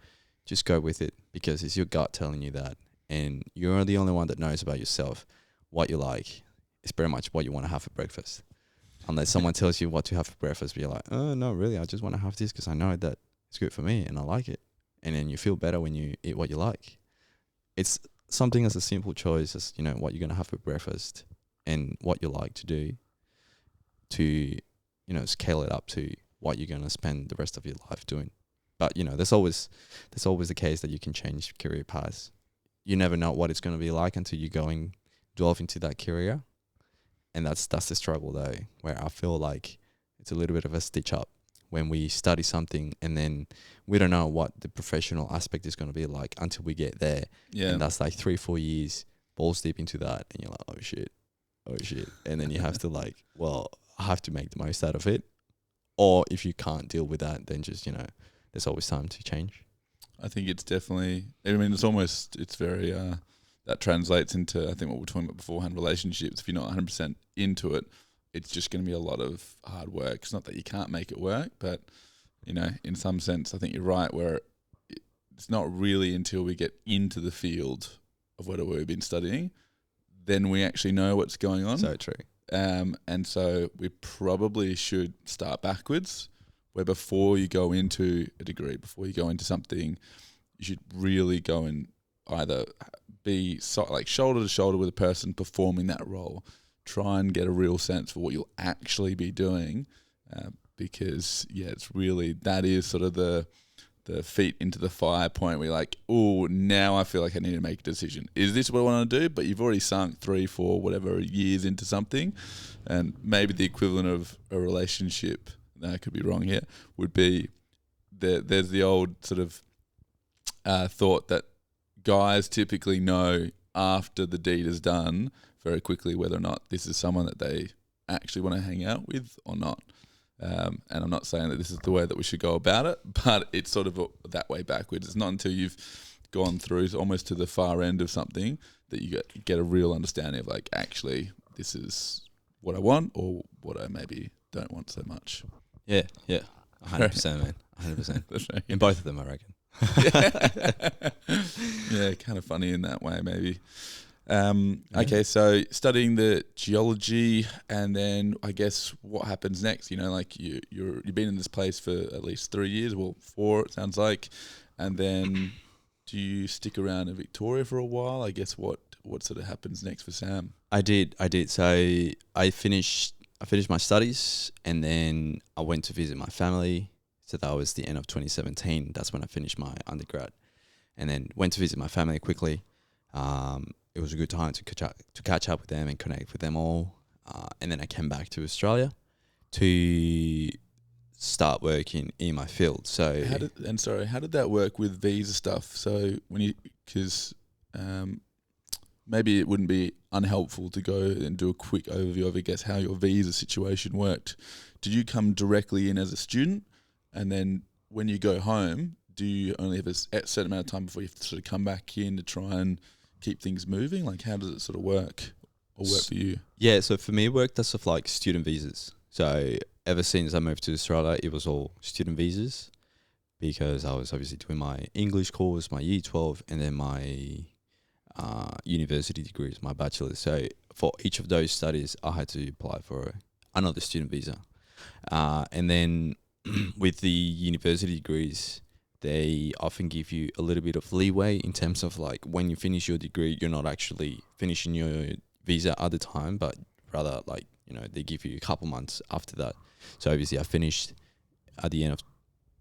just go with it, because it's your gut telling you that. And you're the only one that knows about yourself what you like. It's pretty much what you want to have for breakfast. Unless someone tells you what to have for breakfast, but you're like, oh, no, really, I just want to have this because I know that it's good for me and I like it. and then you feel better when you eat what you like. It's something as a simple choice as, you know, what you're going to have for breakfast and what you like to do, to, you know, scale it up to what you're going to spend the rest of your life doing. But, you know, there's always the case that you can change career paths. You never know what it's going to be like until you go and delve into that career. And that's the struggle though, where I feel like it's a little bit of a stitch up when we study something and then we don't know what the professional aspect is going to be like until we get there. Yeah. And that's like 3-4 years balls deep into that. And you're like, oh shit. And then you have to like, well, I have to make the most out of it. Or if you can't deal with that, then just, you know, there's always time to change. I think it's definitely, I mean, it's very, that translates into, I think what we were talking about beforehand, relationships. If you're not 100% into it, it's just going to be a lot of hard work. It's not that you can't make it work, but, you know, in some sense, I think you're right, where it's not really until we get into the field of what we've been studying, then we actually know what's going on. So true. And so we probably should start backwards, where before you go into a degree, before you go into something, you should really go and either be like shoulder to shoulder with a person performing that role. Try and get a real sense for what you'll actually be doing, because it's really, that is sort of the feet into the fire point where you're like, oh, now I feel like I need to make a decision. Is this what I want to do? But you've already sunk 3-4 whatever years into something, and maybe the equivalent of a relationship, I could be wrong here, would be there's the old sort of thought that guys typically know after the deed is done very quickly whether or not this is someone that they actually want to hang out with or not. And I'm not saying that this is the way that we should go about it, but it's sort of that way backwards. It's not until you've gone through almost to the far end of something that you get a real understanding of like, actually, this is what I want or what I maybe don't want so much. Yeah, 100%, man, 100%. That's right. In both of them, I reckon. Yeah, kind of funny in that way, maybe. Okay, so studying the geology, and then I guess what happens next? You know, like you've been in this place for at least 3 years, well, 4 it sounds like, and then do you stick around in Victoria for a while? I guess what sort of happens next for Sam? I did. So I finished my studies, and then I went to visit my family. So that was the end of 2017. That's when I finished my undergrad, and then went to visit my family quickly. It was a good time to catch up with them and connect with them all. And then I came back to Australia to start working in my field. So how did that work with visa stuff? So because maybe it wouldn't be unhelpful to go and do a quick overview of, I guess, how your visa situation worked. Did you come directly in as a student, and then when you go home, do you only have a certain amount of time before you have to sort of come back in to try and keep things moving? Like, how does it sort of work for you? Yeah, so for me, it worked as of like student visas. So ever since I moved to Australia, it was all student visas, because I was obviously doing my English course, my Year 12, and then my university degrees, my bachelor's. So for each of those studies, I had to apply for another student visa. And then with the university degrees, they often give you a little bit of leeway in terms of like when you finish your degree, you're not actually finishing your visa at the time, but rather like, you know, they give you a couple months after that. So obviously I finished at the end of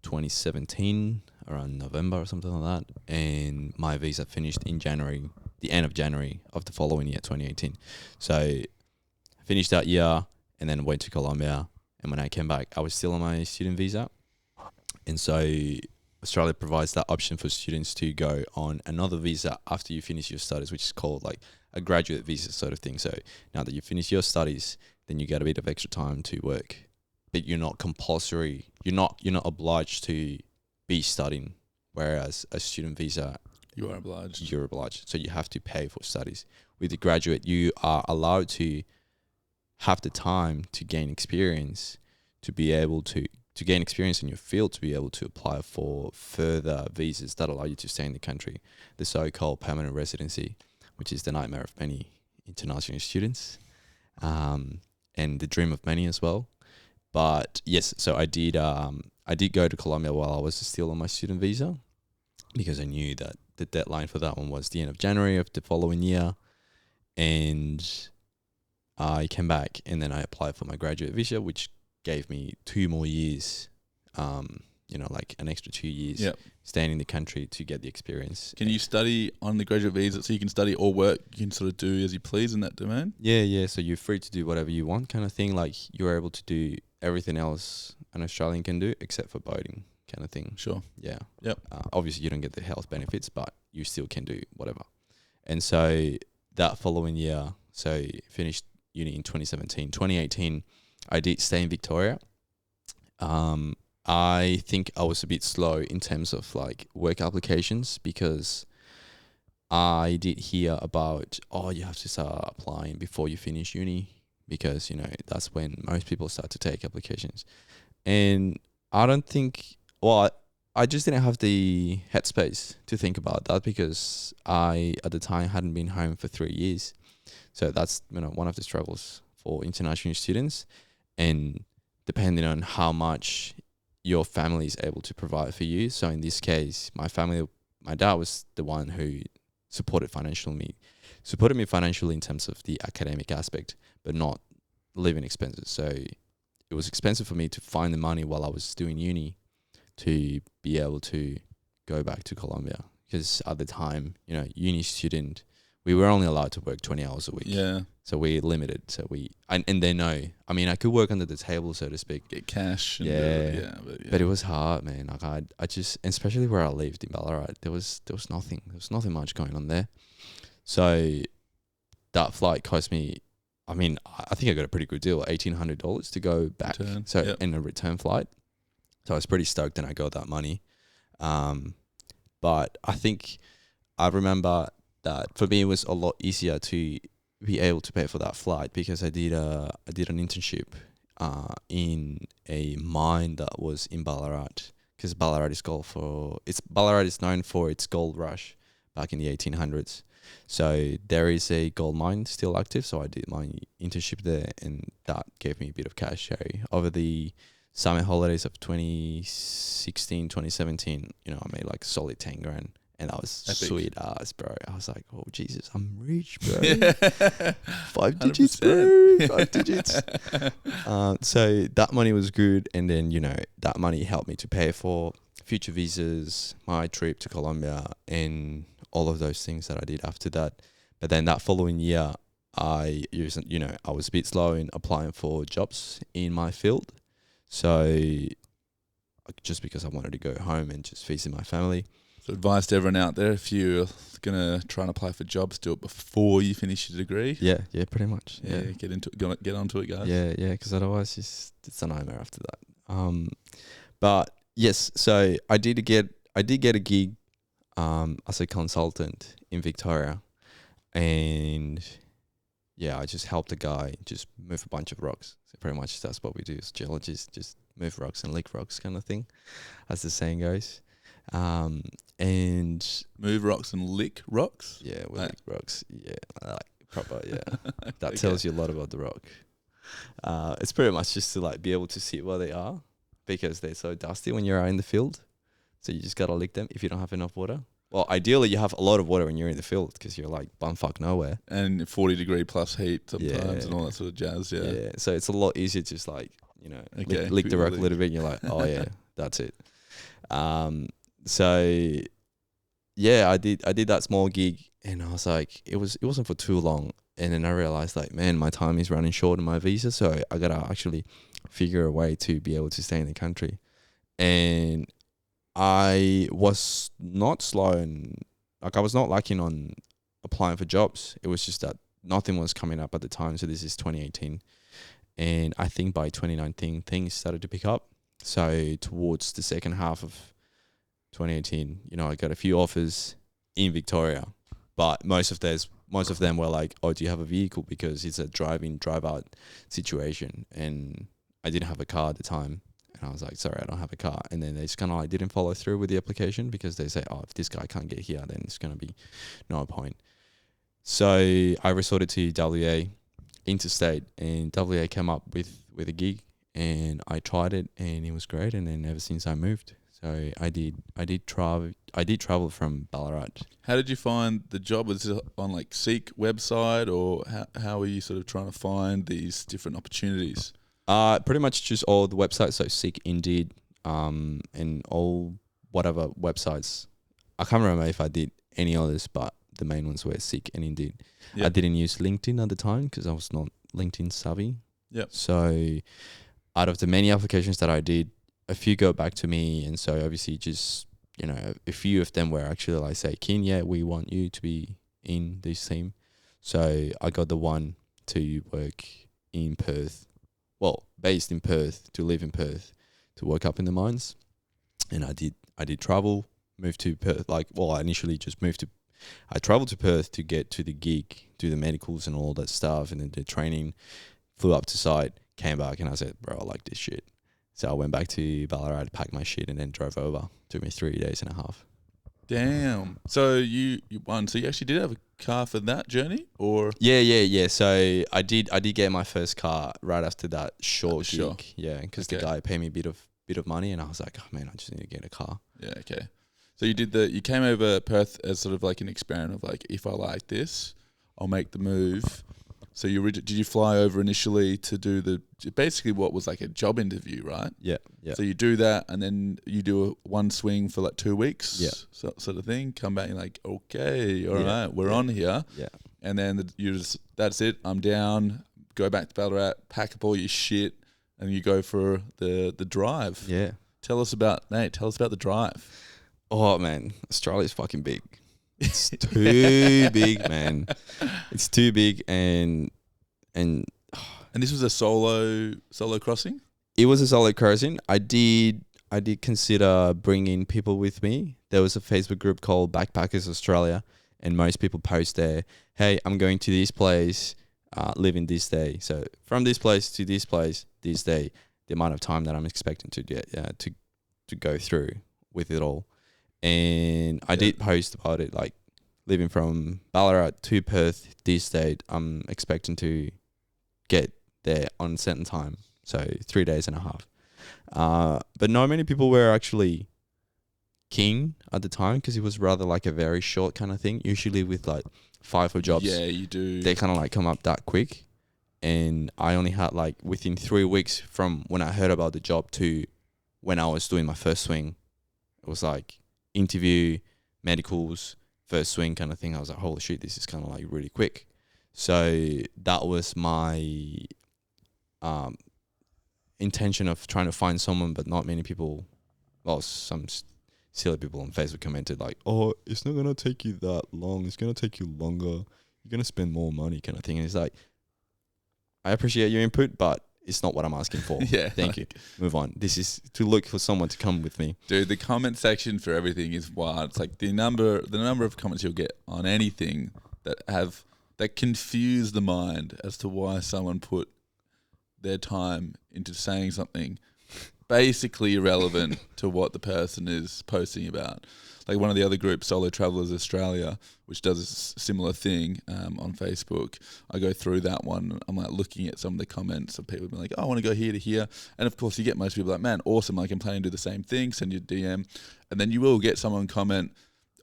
2017, around November or something like that. And my visa finished in January, the end of January of the following year, 2018. So I finished that year and then went to Colombia. And when I came back, I was still on my student visa. And so Australia provides that option for students to go on another visa after you finish your studies, which is called like a graduate visa sort of thing. So now that you finish your studies, then you get a bit of extra time to work, but you're not compulsory. You're not obliged to be studying. Whereas a student visa, You are obliged. You're obliged. So you have to pay for studies. With the graduate, you are allowed to have the time to gain experience, to be able to gain experience in your field, to be able to apply for further visas that allow you to stay in the country, the so-called permanent residency, which is the nightmare of many international students, and the dream of many as well. But yes, so I did go to Colombia while I was still on my student visa, because I knew that the deadline for that one was the end of January of the following year. And I came back and then I applied for my graduate visa, which gave me 2 more years, like an extra 2 years staying in the country to get the experience. Can you study on the graduate visa? So you can study or work, you can sort of do as you please in that domain? Yeah. So you're free to do whatever you want kind of thing. Like you're able to do everything else an Australian can do except for boating kind of thing. Sure. Yeah. Yep. Obviously you don't get the health benefits, but you still can do whatever. And so that following year, so finished uni in 2017, 2018, I did stay in Victoria. I think I was a bit slow in terms of like work applications because I did hear about, you have to start applying before you finish uni because, that's when most people start to take applications. And I don't think, I just didn't have the headspace to think about that because I, at the time, hadn't been home for 3 years. So that's, one of the struggles for international students. And depending on how much your family is able to provide for you. So in this case, my dad was the one who supported me financially in terms of the academic aspect, but not living expenses. So it was expensive for me to find the money while I was doing uni to be able to go back to Colombia. Because at the time, uni student, we were only allowed to work 20 hours a week. Yeah. So we're limited. So and they know. I mean, I could work under the table, so to speak. Get cash. But it was hard, man. Like I just, especially where I lived in Ballarat, there was nothing. There was nothing much going on there. So that flight cost me, I mean, I think I got a pretty good deal, $1,800 to go back. In a return flight. So I was pretty stoked and I got that money. But I think I remember that for me it was a lot easier to be able to pay for that flight because I did an internship in a mine that was in Ballarat because Ballarat is known for its gold rush back in the 1800s. So there is a gold mine still active. So I did my internship there and that gave me a bit of cash over the summer holidays of 2016, 2017. I made like solid 10 grand. And I was Epic. Sweet ass, bro. I was like, oh, Jesus, I'm rich, bro. 5 digits, bro. 5 digits. So that money was good. And then, that money helped me to pay for future visas, my trip to Colombia, and all of those things that I did after that. But then that following year, I was a bit slow in applying for jobs in my field. So just because I wanted to go home and just visit my family. So advice to everyone out there, if you're going to try and apply for jobs, do it before you finish your degree. Yeah, pretty much. Yeah, get onto it, guys. Yeah, because otherwise it's a nightmare after that. But yes, so I did get a gig as a consultant in Victoria. And yeah, I just helped a guy just move a bunch of rocks. So pretty much that's what we do as geologists, just move rocks and lick rocks kind of thing, as the saying goes. And move rocks and lick rocks. Yeah, we lick rocks. Yeah, like proper. Yeah, that tells you a lot about the rock. It's pretty much just to like be able to see where they are because they're so dusty when you're out in the field. So you just gotta lick them if you don't have enough water. Well, ideally you have a lot of water when you're in the field because you're like bumfuck nowhere. And 40-degree plus heat sometimes and all that sort of jazz. Yeah. Yeah. So it's a lot easier to just like lick the rock a little bit and you're like, oh yeah, that's it. So yeah, I did that small gig and I was like, it wasn't for too long. And then I realized like, man, my time is running short on my visa. So I got to actually figure a way to be able to stay in the country. And I was not slow and like I was not lacking on applying for jobs. It was just that nothing was coming up at the time. So this is 2018. And I think by 2019, things started to pick up. So towards the second half of 2018, I got a few offers in Victoria, but most of them were like, oh, do you have a vehicle? Because it's a drive out situation. And I didn't have a car at the time. And I was like, sorry, I don't have a car. And then they just kind of like didn't follow through with the application because they say, oh, if this guy can't get here, then it's going to be no point. So I resorted to WA, interstate, and WA came up with a gig and I tried it and it was great. And then ever since I moved. So I did travel from Ballarat. How did you find the job? Was it on like Seek website, or how were you sort of trying to find these different opportunities? Pretty much just all the websites, so Seek, Indeed, and all whatever websites. I can't remember if I did any others, but the main ones were Seek and Indeed. Yep. I didn't use LinkedIn at the time because I was not LinkedIn savvy. Yep. So out of the many applications that I did, a few got back to me, and so obviously just, you know, a few of them were actually like, say, Keen, yeah, we want you to be in this team. So I got the one to work in Perth, well, based in Perth, to live in Perth, to work up in the mines. And I did travel, moved to Perth, I initially just I traveled to Perth to get to the gig, do the medicals and all that stuff, and then the training, flew up to site, came back, and I said, bro, I like this shit. So I went back to Ballarat, packed my shit, and then drove over. Took me 3 days and a half. Damn. So you won. So you actually did have a car for that journey, or? Yeah. So I did get my first car right after that short gig. Sure. Yeah, because the guy paid me a bit of money, and I was like, oh man, I just need to get a car. Yeah. Okay. So you came over Perth as sort of like an experiment of like, if I like this, I'll make the move. So did you fly over initially to do basically what was like a job interview, right? Yeah. So you do that, and then you do one swing for like 2 weeks, Yeah. sort of thing. Come back and you're like, okay, all right, we're on here. Yeah. And then that's it. I'm down. Go back to Ballarat, pack up all your shit, and you go for the drive. Yeah. Tell us about the drive. Oh man, Australia's fucking big. It's too big, man. It's too big, and this was a solo crossing. It was a solo crossing. I did consider bringing people with me. There was a Facebook group called Backpackers Australia, and most people post there, "Hey, I'm going to this place, living this day. So from this place to this place, this day, the amount of time that I'm expecting to get to go through with it all." And I did post about it, like living from Ballarat to Perth this date. I'm expecting to get there on a certain time, so 3 days and a half. But not many people were actually keen at the time because it was rather like a very short kind of thing. Usually with like FIFO jobs, yeah, you do. They kind of like come up that quick, and I only had like within 3 weeks from when I heard about the job to when I was doing my first swing, it was like interview, medicals, first swing kind of thing. I was like, holy shit, this is kind of like really quick. So that was my intention of trying to find someone, but not many people, well, some silly people on Facebook commented like, oh, it's not going to take you that long. It's going to take you longer. You're going to spend more money kind of thing. And it's like, I appreciate your input, but it's not what I'm asking for. Yeah. Thank you. Move on. This is to look for someone to come with me. Dude, the comment section for everything is wild. It's like the number of comments you'll get on anything that confuse the mind as to why someone put their time into saying something basically irrelevant to what the person is posting about. Like one of the other groups, Solo Travelers Australia, which does a similar thing on Facebook. I go through that one. I'm like looking at some of the comments of people being like, oh, I want to go here to here. And of course you get most people like, man, awesome. Like I'm planning to do the same thing. Send you a DM. And then you will get someone comment,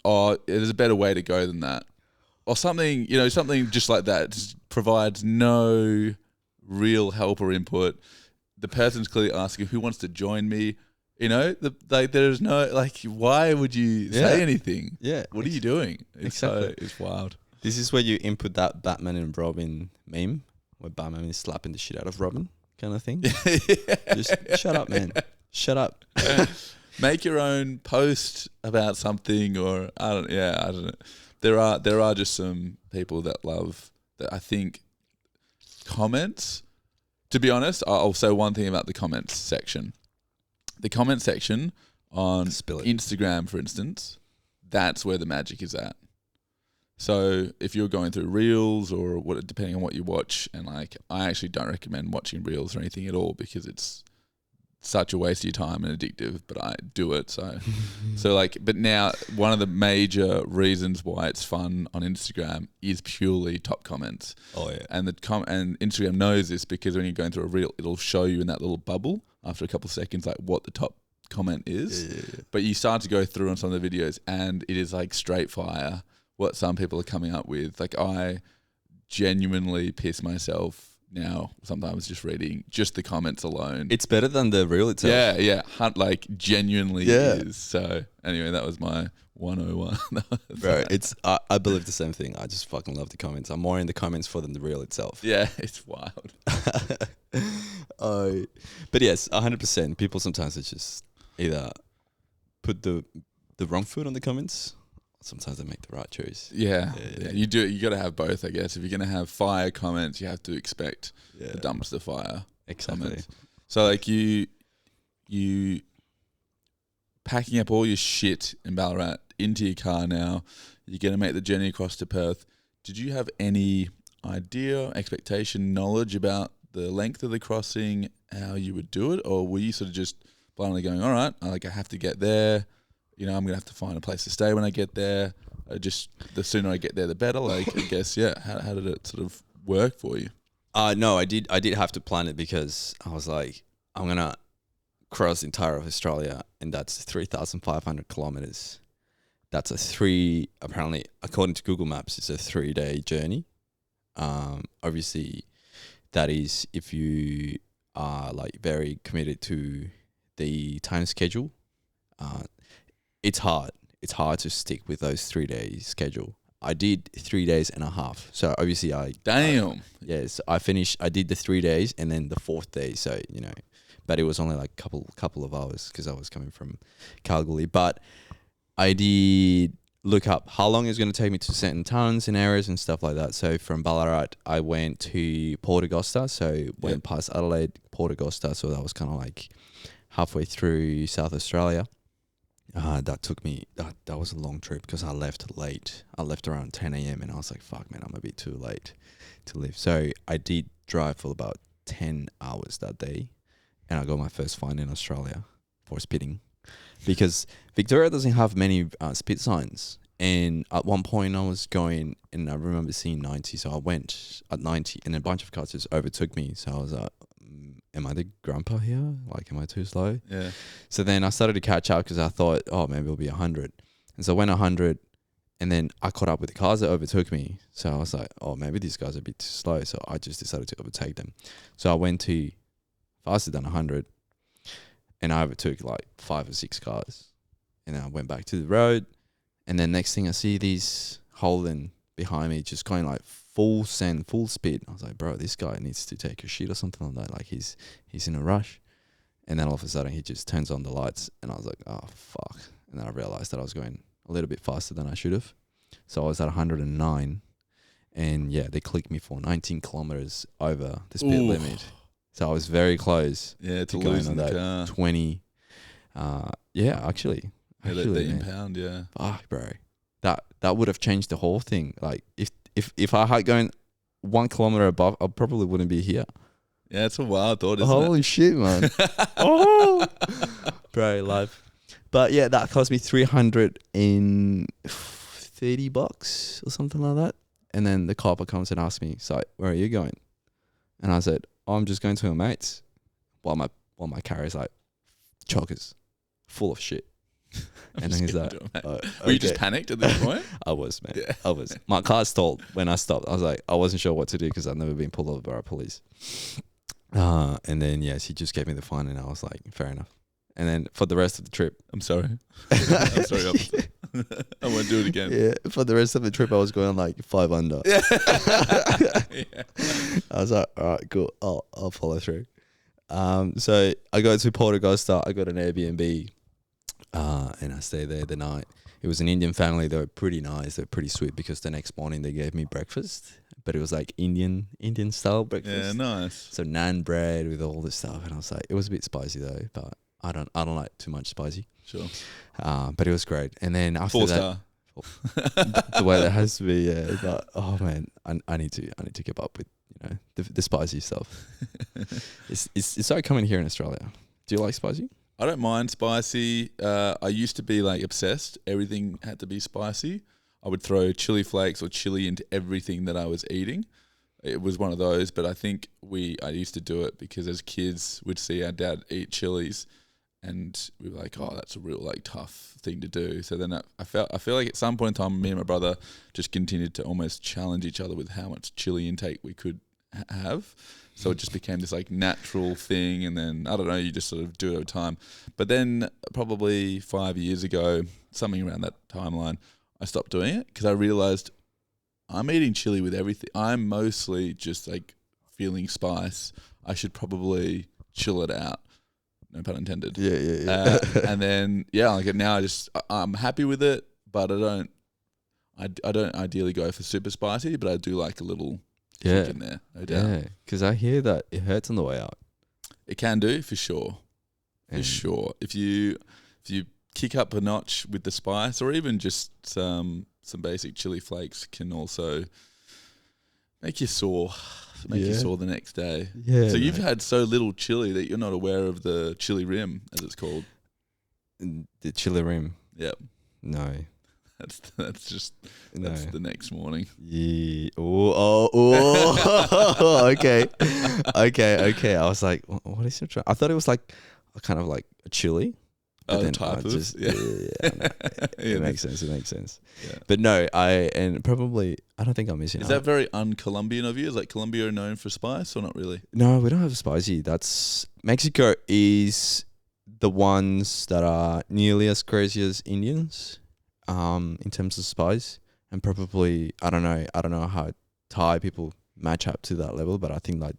oh, there's a better way to go than that. Or something, something just like that. Just provides no real help or input. The person's clearly asking who wants to join me. There's no, why would you say anything? Yeah. What are you doing? Exactly. It's wild. This is where you input that Batman and Robin meme, where Batman is slapping the shit out of Robin kind of thing. Just shut up, man. Shut up. Make your own post about something, or I don't know. There are just some people that love that. I think comments. To be honest, I'll say one thing about the comments section. The comment section on Instagram, for instance, that's where the magic is at. So if you're going through Reels or depending on what you watch, and I actually don't recommend watching Reels or anything at all because it's such a waste of your time and addictive, but I do it. So, but now one of the major reasons why it's fun on Instagram is purely top comments. Oh yeah. And and Instagram knows this because when you're going through a reel, it'll show you in that little bubble after a couple of seconds, like what the top comment is. Yeah. But you start to go through on some of the videos, and it is like straight fire what some people are coming up with. Like, I genuinely piss myself now sometimes just reading just the comments alone. It's better than the reel itself. Yeah, like genuinely Yeah. is. So anyway, that was my 101. Bro, it's I believe the same thing. I just fucking love the comments. I'm more in the comments for than the reel itself. Yeah, it's wild. But yes, 100%. People sometimes it's just either put the wrong foot on the comments. Sometimes they make the right choice. Yeah. You got to have both, I guess. If you're going to have fire comments, you have to expect the dumpster fire comments. So like you packing up all your shit in Ballarat into your car now. You're going to make the journey across to Perth. Did you have any idea, expectation, knowledge about the length of the crossing, how you would do it? Or were you sort of just blindly going, all right, I have to get there. You know, I'm going to have to find a place to stay when I get there. The sooner I get there, the better. Like, I guess, yeah. How did it sort of work for you? No, I did have to plan it because I was like, I'm going to cross the entire of Australia, and that's 3,500 kilometers. That's apparently, according to Google Maps, it's a 3-day journey. Obviously, that is if you are like very committed to the time schedule. It's hard. It's hard to stick with those 3-day schedule. I did 3 days and a half. So obviously Damn. Yes, I did the 3 days and then the 4th day. So, you know, but it was only like couple of hours because I was coming from Calgary. But I did look up how long it's going to take me to certain towns and areas and stuff like that. So from Ballarat, I went to Port Augusta. So went past Adelaide, Port Augusta. So that was kind of like halfway through South Australia. That took me, that was a long trip because I left late. I left around 10 a.m. and I was like, fuck, man, I'm a bit too late to leave. So I did drive for about 10 hours that day, and I got my first fine in Australia for speeding because Victoria doesn't have many speed signs. And at one point I was going and I remember seeing 90. So I went at 90 and a bunch of cars just overtook me. So I was like, am I the grandpa here? Like, am I too slow? Yeah. So then I started to catch up because I thought, oh, maybe it'll be 100. And so I went 100 and then I caught up with the cars that overtook me. So I was like, oh, maybe these guys are a bit too slow. So I just decided to overtake them. So I went to faster than 100 and I overtook like 5 or 6 cars. And then I went back to the road. And then next thing I see these Holden behind me just going like full speed. I was like, bro, this guy needs to take a shit or something like that. Like he's in a rush. And then all of a sudden he just turns on the lights and I was like, oh, fuck. And then I realized that I was going a little bit faster than I should have. So I was at 109 and yeah, they clicked me for 19 kilometers over the speed limit. So I was very close to losing the car. 20. Actually, the impound, yeah. Fuck, bro. That would have changed the whole thing. Like if I had gone 1 kilometer above, I probably wouldn't be here. Yeah, it's a wild thought, isn't Holy shit, man. Oh, bro, life. But yeah, that cost me $330 or something like that. And then the copper comes and asks me, so where are you going? And I said, oh, I'm just going to my mates. While my car is like chockers, full of shit. And then he's like, were you just panicked at this point? I was, man. Yeah. I was. My car stalled when I stopped. I was like, I wasn't sure what to do because I've never been pulled over by police. And then, yes, he just gave me the fine and I was like, fair enough. And then for the rest of the trip. I'm sorry. I'm sorry. I won't do it again. Yeah. For the rest of the trip, I was going like 5 under. Yeah. I was like, all right, cool. I'll follow through. So I go to Port Augusta. I got an Airbnb. And I stayed there the night. It was an Indian family. They were pretty nice. They were pretty sweet because the next morning they gave me breakfast, but it was like Indian style breakfast. Yeah, nice. So naan bread with all this stuff, and I was like, it was a bit spicy though, but I don't like too much spicy. Sure. But it was great. And then after 4 that, the way that has to be, yeah. But oh man, I need to keep up with the spicy stuff. It's so common here in Australia. Do you like spicy? I don't mind spicy. I used to be like obsessed. Everything had to be spicy. I would throw chili flakes or chili into everything that I was eating. It was one of those, but I think I used to do it because as kids we'd see our dad eat chilies and we were like, oh, that's a real like tough thing to do. So then I feel like at some point in time, me and my brother just continued to almost challenge each other with how much chili intake we could have. So it just became this like natural thing, and then I don't know, you just sort of do it over time. But then probably 5 years ago, something around that timeline, I stopped doing it because I realized I'm eating chili with everything. I'm mostly just like feeling spice. I should probably chill it out. No pun intended. Yeah. And then like now I'm happy with it, but I don't ideally go for super spicy, but I do like a little kick in there, no doubt. Yeah, because I hear that it hurts on the way out. It can do for sure. For sure. If you kick up a notch with the spice, or even just some basic chili flakes, can also make you sore. You sore the next day. Yeah. So you've had so little chili that you're not aware of the chili rim, as it's called. The chili rim. Yep. No. That's the next morning. Yeah. Oh. Okay. I was like, what is your try? I thought it was like a kind of like a chili. Type of. It makes sense. Yeah. But no, I don't think I'm missing out. Is that very un-Columbian of you? Is like Colombia known for spice or not really? No, we don't have spicy. Mexico is the ones that are nearly as crazy as Indians, in terms of spice, and probably I don't know how Thai people match up to that level, but I think like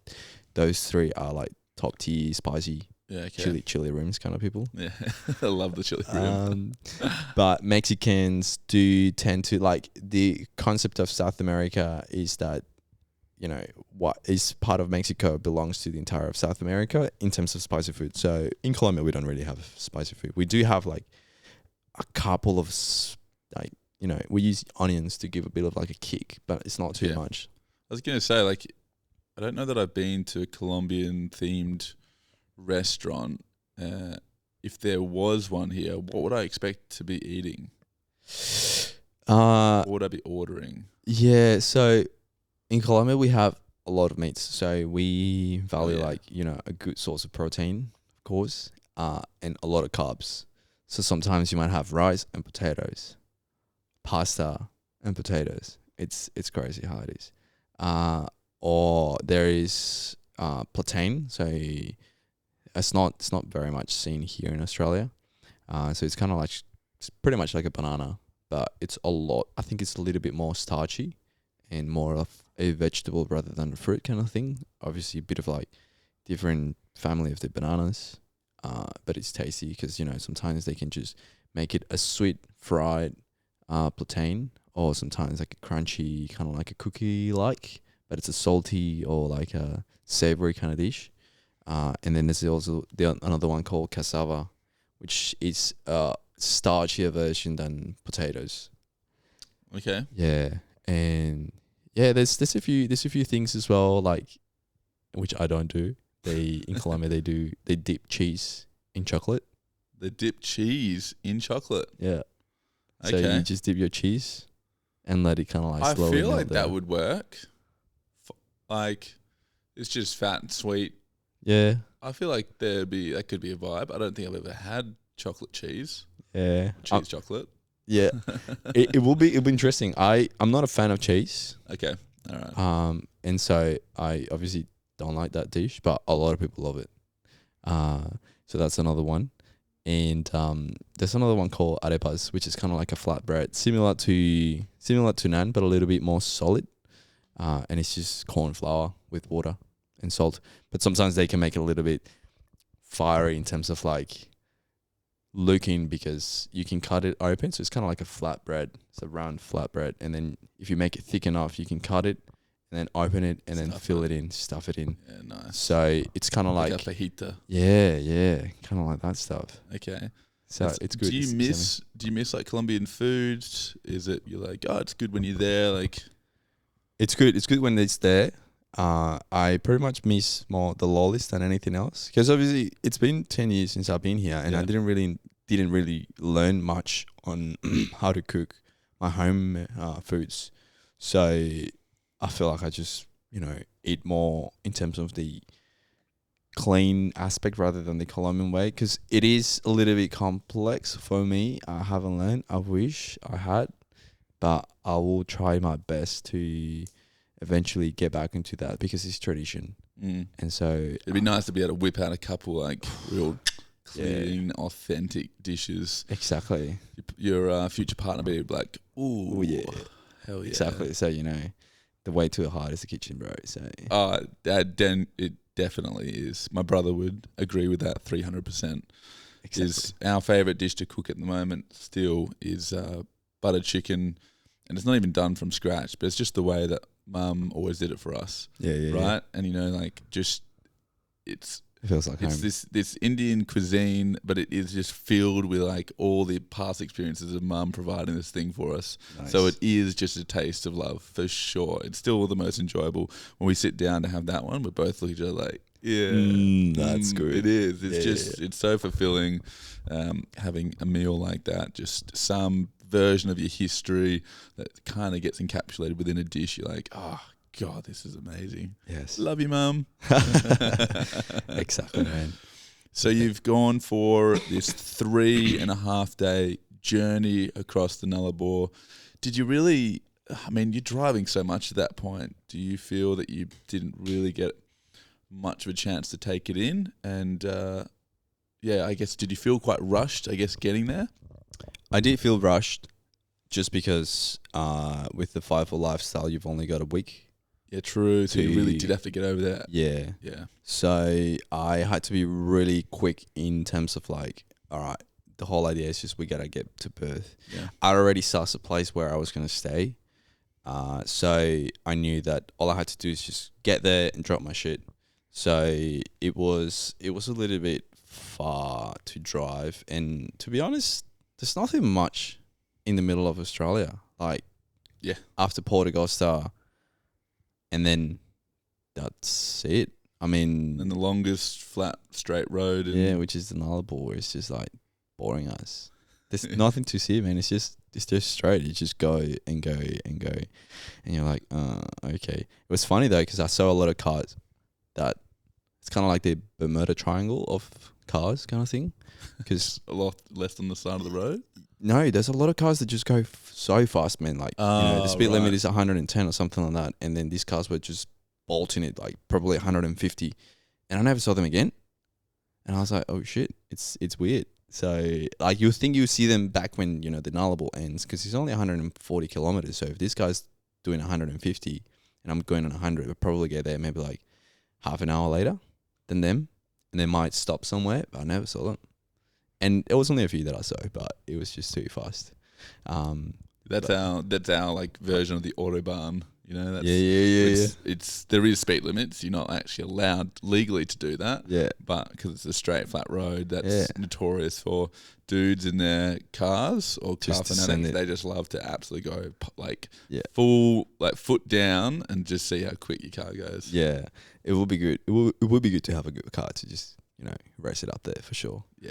those three are like top tier spicy. Yeah, okay. Chili rims kind of people. Yeah, I love the chili rim. But Mexicans do tend to like the concept of South America is that, you know, what is part of Mexico belongs to the entire of South America in terms of spicy food. So in Colombia, we don't really have spicy food. We do have like a couple of like, you know, we use onions to give a bit of like a kick, but it's not too much. I was going to say, like, I don't know that I've been to a Colombian themed restaurant. If there was one here, what would I expect to be eating? What would I be ordering? Yeah, so in Colombia we have a lot of meats, so we value like, you know, a good source of protein, of course, and a lot of carbs. So sometimes you might have rice and potatoes, pasta and potatoes. It's crazy how it is. Or there is plantain, so it's not very much seen here in Australia. So it's kind of like, it's pretty much like a banana, but it's I think it's a little bit more starchy and more of a vegetable rather than a fruit kind of thing. Obviously a bit of like different family of the bananas, but it's tasty because, you know, sometimes they can just make it a sweet fried plantain, or sometimes like a crunchy, kind of like a cookie like, but it's a salty or like a savory kind of dish. And then there's also another one called cassava, which is a starchier version than potatoes. Okay. Yeah, and yeah, there's a few things as well, like, which I don't do. In Colombia they dip cheese in chocolate. They dip cheese in chocolate. Yeah. Okay. So you just dip your cheese and let it kind of like slowly. I feel melt like there. that would work. Like, it's just fat and sweet. Yeah. I feel like that could be a vibe. I don't think I've ever had chocolate cheese. Yeah. Cheese chocolate. Yeah. It'll be interesting. I'm not a fan of cheese. Okay. All right. And so I obviously don't like that dish, but a lot of people love it. So that's another one. And there's another one called arepas, which is kind of like a flatbread, similar to naan, but a little bit more solid. And it's just corn flour with water and salt. But sometimes they can make it a little bit fiery in terms of like looking, because you can cut it open. So it's kind of like a flatbread. It's a round flatbread. And then if you make it thick enough, you can cut it and then open it and then fill it in, stuff it in. Yeah, nice. So it's kind of like a fajita. Yeah. Kind of like that stuff. Okay. So it's good. Do you miss like Colombian food? Is it, you're like, oh, it's good when you're there? Like, it's good. It's good when it's there. I pretty much miss more the lolis than anything else, because obviously it's been 10 years since I've been here, and I didn't really learn much on how to cook my home foods. So I feel like I just, you know, eat more in terms of the clean aspect rather than the Colombian way, because it is a little bit complex for me. I haven't learned. I wish I had, but I will try my best to eventually get back into that because it's tradition. And so it'd be nice to be able to whip out a couple like real clean, authentic dishes. Exactly. Your future partner be like, ooh, yeah, hell yeah. Exactly. So the way to the heart is the kitchen, bro. So it definitely is. My brother would agree with that 300%. Exactly. Is our favourite dish to cook at the moment still is butter chicken, and it's not even done from scratch, but it's just the way that Mum always did it for us. Right? And like just it feels like home. this Indian cuisine, but it is just filled with like all the past experiences of Mum providing this thing for us. Nice. So it is just a taste of love for sure. It's still the most enjoyable when we sit down to have that one. We both look at each other like, that's good. It is. It's it's so fulfilling having a meal like that. Just some version of your history that kind of gets encapsulated within a dish. You're like, oh God, this is amazing. Yes. Love you, Mum. Exactly, man. So you've gone for this 3.5 day journey across the Nullarbor. Did you really, you're driving so much at that point. Do you feel that you didn't really get much of a chance to take it in? And I guess, did you feel quite rushed, getting there? I did feel rushed just because with the 5-4 lifestyle, you've only got a week. Yeah, true. So you really did have to get over there. Yeah. Yeah. So I had to be really quick in terms of like, all right, the whole idea is just we got to get to Perth. Yeah. I already sussed a place where I was going to stay. So I knew that all I had to do is just get there and drop my shit. So it was a little bit far to drive. And to be honest, there's nothing much in the middle of Australia. Like, after Port Augusta, and then that's it. And the longest flat straight road. Which is the Nullarbor. It's just like boring us. There's nothing to see, man. It's just straight. You just go and go and go, and you're like, okay. It was funny though because I saw a lot of cars that it's kind of like the Bermuda Triangle of cars kind of thing. Because a lot less on the side of the road. No, there's a lot of cars that just go so fast, man. Like, the speed limit is 110 or something like that. And then these cars were just bolting it like probably 150. And I never saw them again. And I was like, oh shit, it's weird. So like you think you see them back when, the Nullarbor ends because it's only 140 kilometers. So if this guy's doing 150 and I'm going on 100, we'll probably get there maybe like half an hour later than them. And they might stop somewhere, but I never saw them. And it was only a few that I saw, but it was just too fast. That's our like version of the autobahn. That's, yeah. There is speed limits. You're not actually allowed legally to do that. Yeah. But because it's a straight flat road, that's notorious for dudes in their cars or car fanatics. They just love to absolutely go full like foot down and just see how quick your car goes. Yeah, it would be good. It would be good to have a good car to just race it up there for sure. Yeah.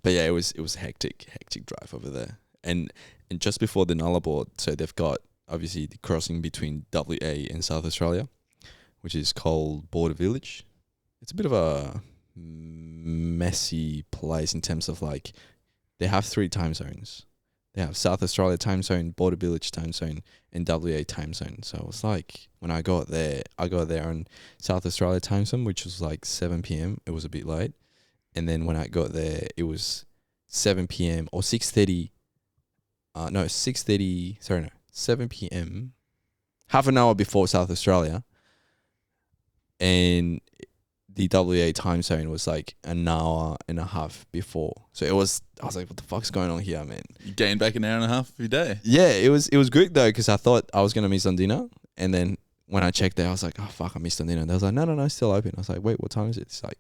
But yeah, it was a hectic drive over there. And just before the Nullarbor, so they've got obviously the crossing between WA and South Australia, which is called Border Village. It's a bit of a messy place in terms of like they have 3 time zones. They have South Australia time zone, Border Village time zone, and WA time zone. So it's like when I got there on South Australia time zone, which was like 7 p.m. It was a bit late. And then when I got there, it was 7 p.m. or 6:30. 7 p.m. Half an hour before South Australia. And the WA time zone was like an hour and a half before. So I was like, what the fuck's going on here, man? You gained back an hour and a half of your day. Yeah, it was good though, because I thought I was going to miss on dinner. And then when I checked there, I was like, oh fuck, I missed on dinner. And they was like, no, it's still open. I was like, wait, what time is it? It's like,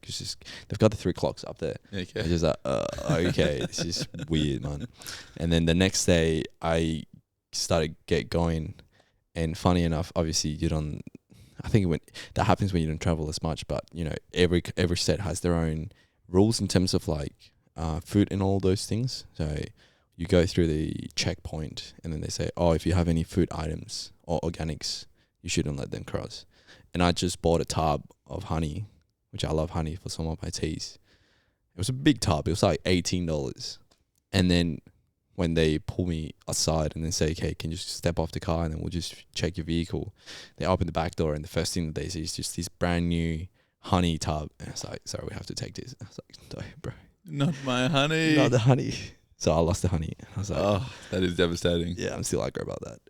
they've got the 3 clocks up there. Okay. It's just like, okay, this is weird, man. And then the next day I started get going. And funny enough, obviously I think that happens when you don't travel as much, but every state has their own rules in terms of like food and all those things. So you go through the checkpoint and then they say, oh, if you have any food items or organics, you shouldn't let them cross. And I just bought a tub of honey, which I love honey for some of my teas. It was a big tub. It was like $18. And then when they pull me aside and then say, okay, can you just step off the car and then we'll just check your vehicle, they open the back door and the first thing that they see is just this brand new honey tub. And it's like, sorry, we have to take this. I was like, no, bro. Not my honey. Not the honey. So I lost the honey. I was like, oh, that is devastating. Yeah, I'm still angry about that.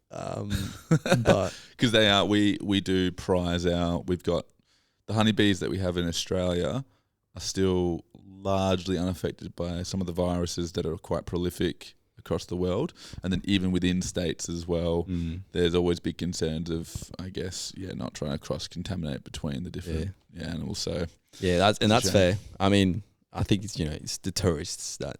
But because they are, we do prize we've got the honeybees that we have in Australia are still largely unaffected by some of the viruses that are quite prolific across the world, and then even within states as well, there's always big concerns of, I guess, not trying to cross-contaminate between the different animals. So that's fair. I mean, I think it's it's the tourists that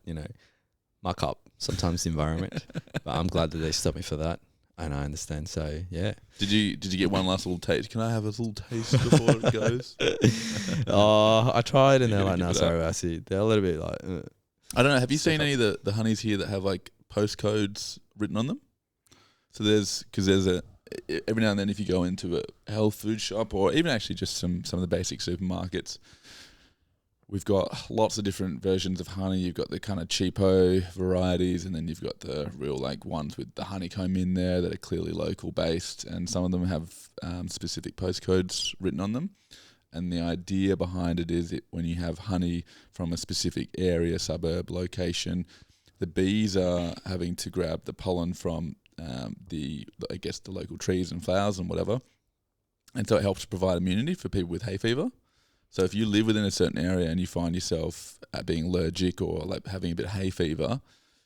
muck up sometimes the environment, but I'm glad that they stopped me for that, and I understand. So yeah. Did you get one last little taste? Can I have a little taste before it goes? I tried, and they're like, no, sorry, I see. They're a little bit like. I don't know. Have you seen any of the honeys here that have like postcodes written on them? So there's every now and then, if you go into a health food shop or even actually just some of the basic supermarkets, we've got lots of different versions of honey. You've got the kind of cheapo varieties, and then you've got the real like ones with the honeycomb in there that are clearly local based, and some of them have specific postcodes written on them. And the idea behind it is when you have honey from a specific area, suburb, location, the bees are having to grab the pollen from the local trees and flowers and whatever. And so it helps provide immunity for people with hay fever. So if you live within a certain area and you find yourself being allergic or like having a bit of hay fever,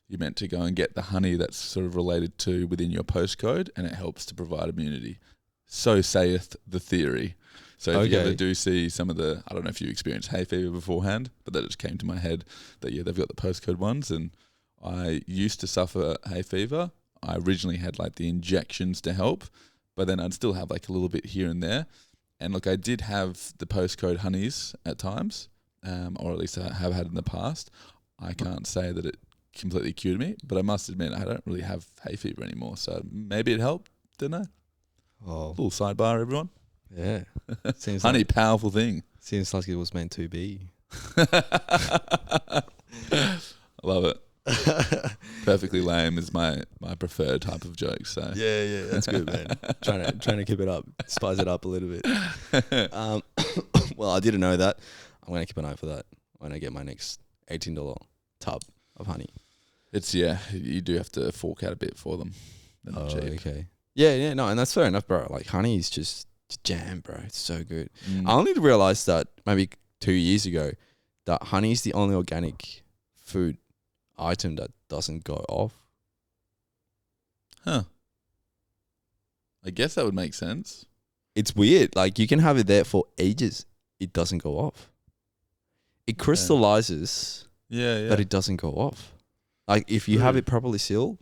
you're meant to go and get the honey that's sort of related to within your postcode, and it helps to provide immunity. So saith the theory. So if you ever do see some of I don't know if you experienced hay fever beforehand, but that just came to my head that they've got the postcode ones, and I used to suffer hay fever. I originally had like the injections to help, but then I'd still have like a little bit here and there. And look, I did have the postcode honeys at times, or at least I have had in the past. I can't say that it completely cured me, but I must admit I don't really have hay fever anymore. So maybe it helped. Don't know. Oh, little sidebar, everyone. Yeah, seems honey, powerful thing. Seems like it was meant to be. I love it. Perfectly lame is my preferred type of joke. So yeah, that's good, man. trying to keep it up, spice it up a little bit. Well, I didn't know that. I'm gonna keep an eye for that when I get my next $18 tub of honey. It's you do have to fork out a bit for them. They're not cheap. Okay. Yeah, no, and that's fair enough, bro. Like honey is just jam, bro. It's so good. I only realized that maybe 2 years ago that honey is the only organic food item that doesn't go off. Huh. I guess that would make sense. It's weird. Like you can have it there for ages. It doesn't go off. It crystallizes. Yeah. But it doesn't go off. Like if you have it properly sealed,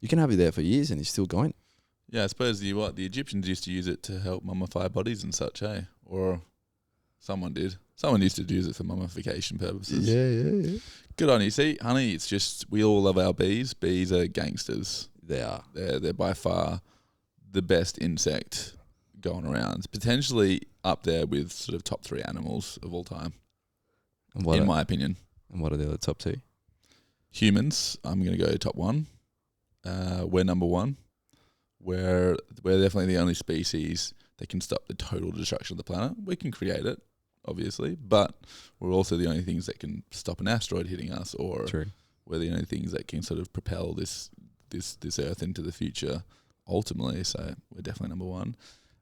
you can have it there for years and it's still going. Yeah, I suppose the Egyptians used to use it to help mummify bodies and such, eh? Or someone did. Someone used to use it for mummification purposes. Yeah. Good on you. See, honey, it's just, we all love our bees. Bees are gangsters. They are. They're by far the best insect going around. It's potentially up there with sort of top 3 animals of all time, in my opinion. And what are the other top 2? Humans, I'm going to go top 1. We're number 1. We're definitely the only species that can stop the total destruction of the planet. We can create it, obviously, but we're also the only things that can stop an asteroid hitting us, or we're the only things that can sort of propel this Earth into the future ultimately. So we're definitely number 1.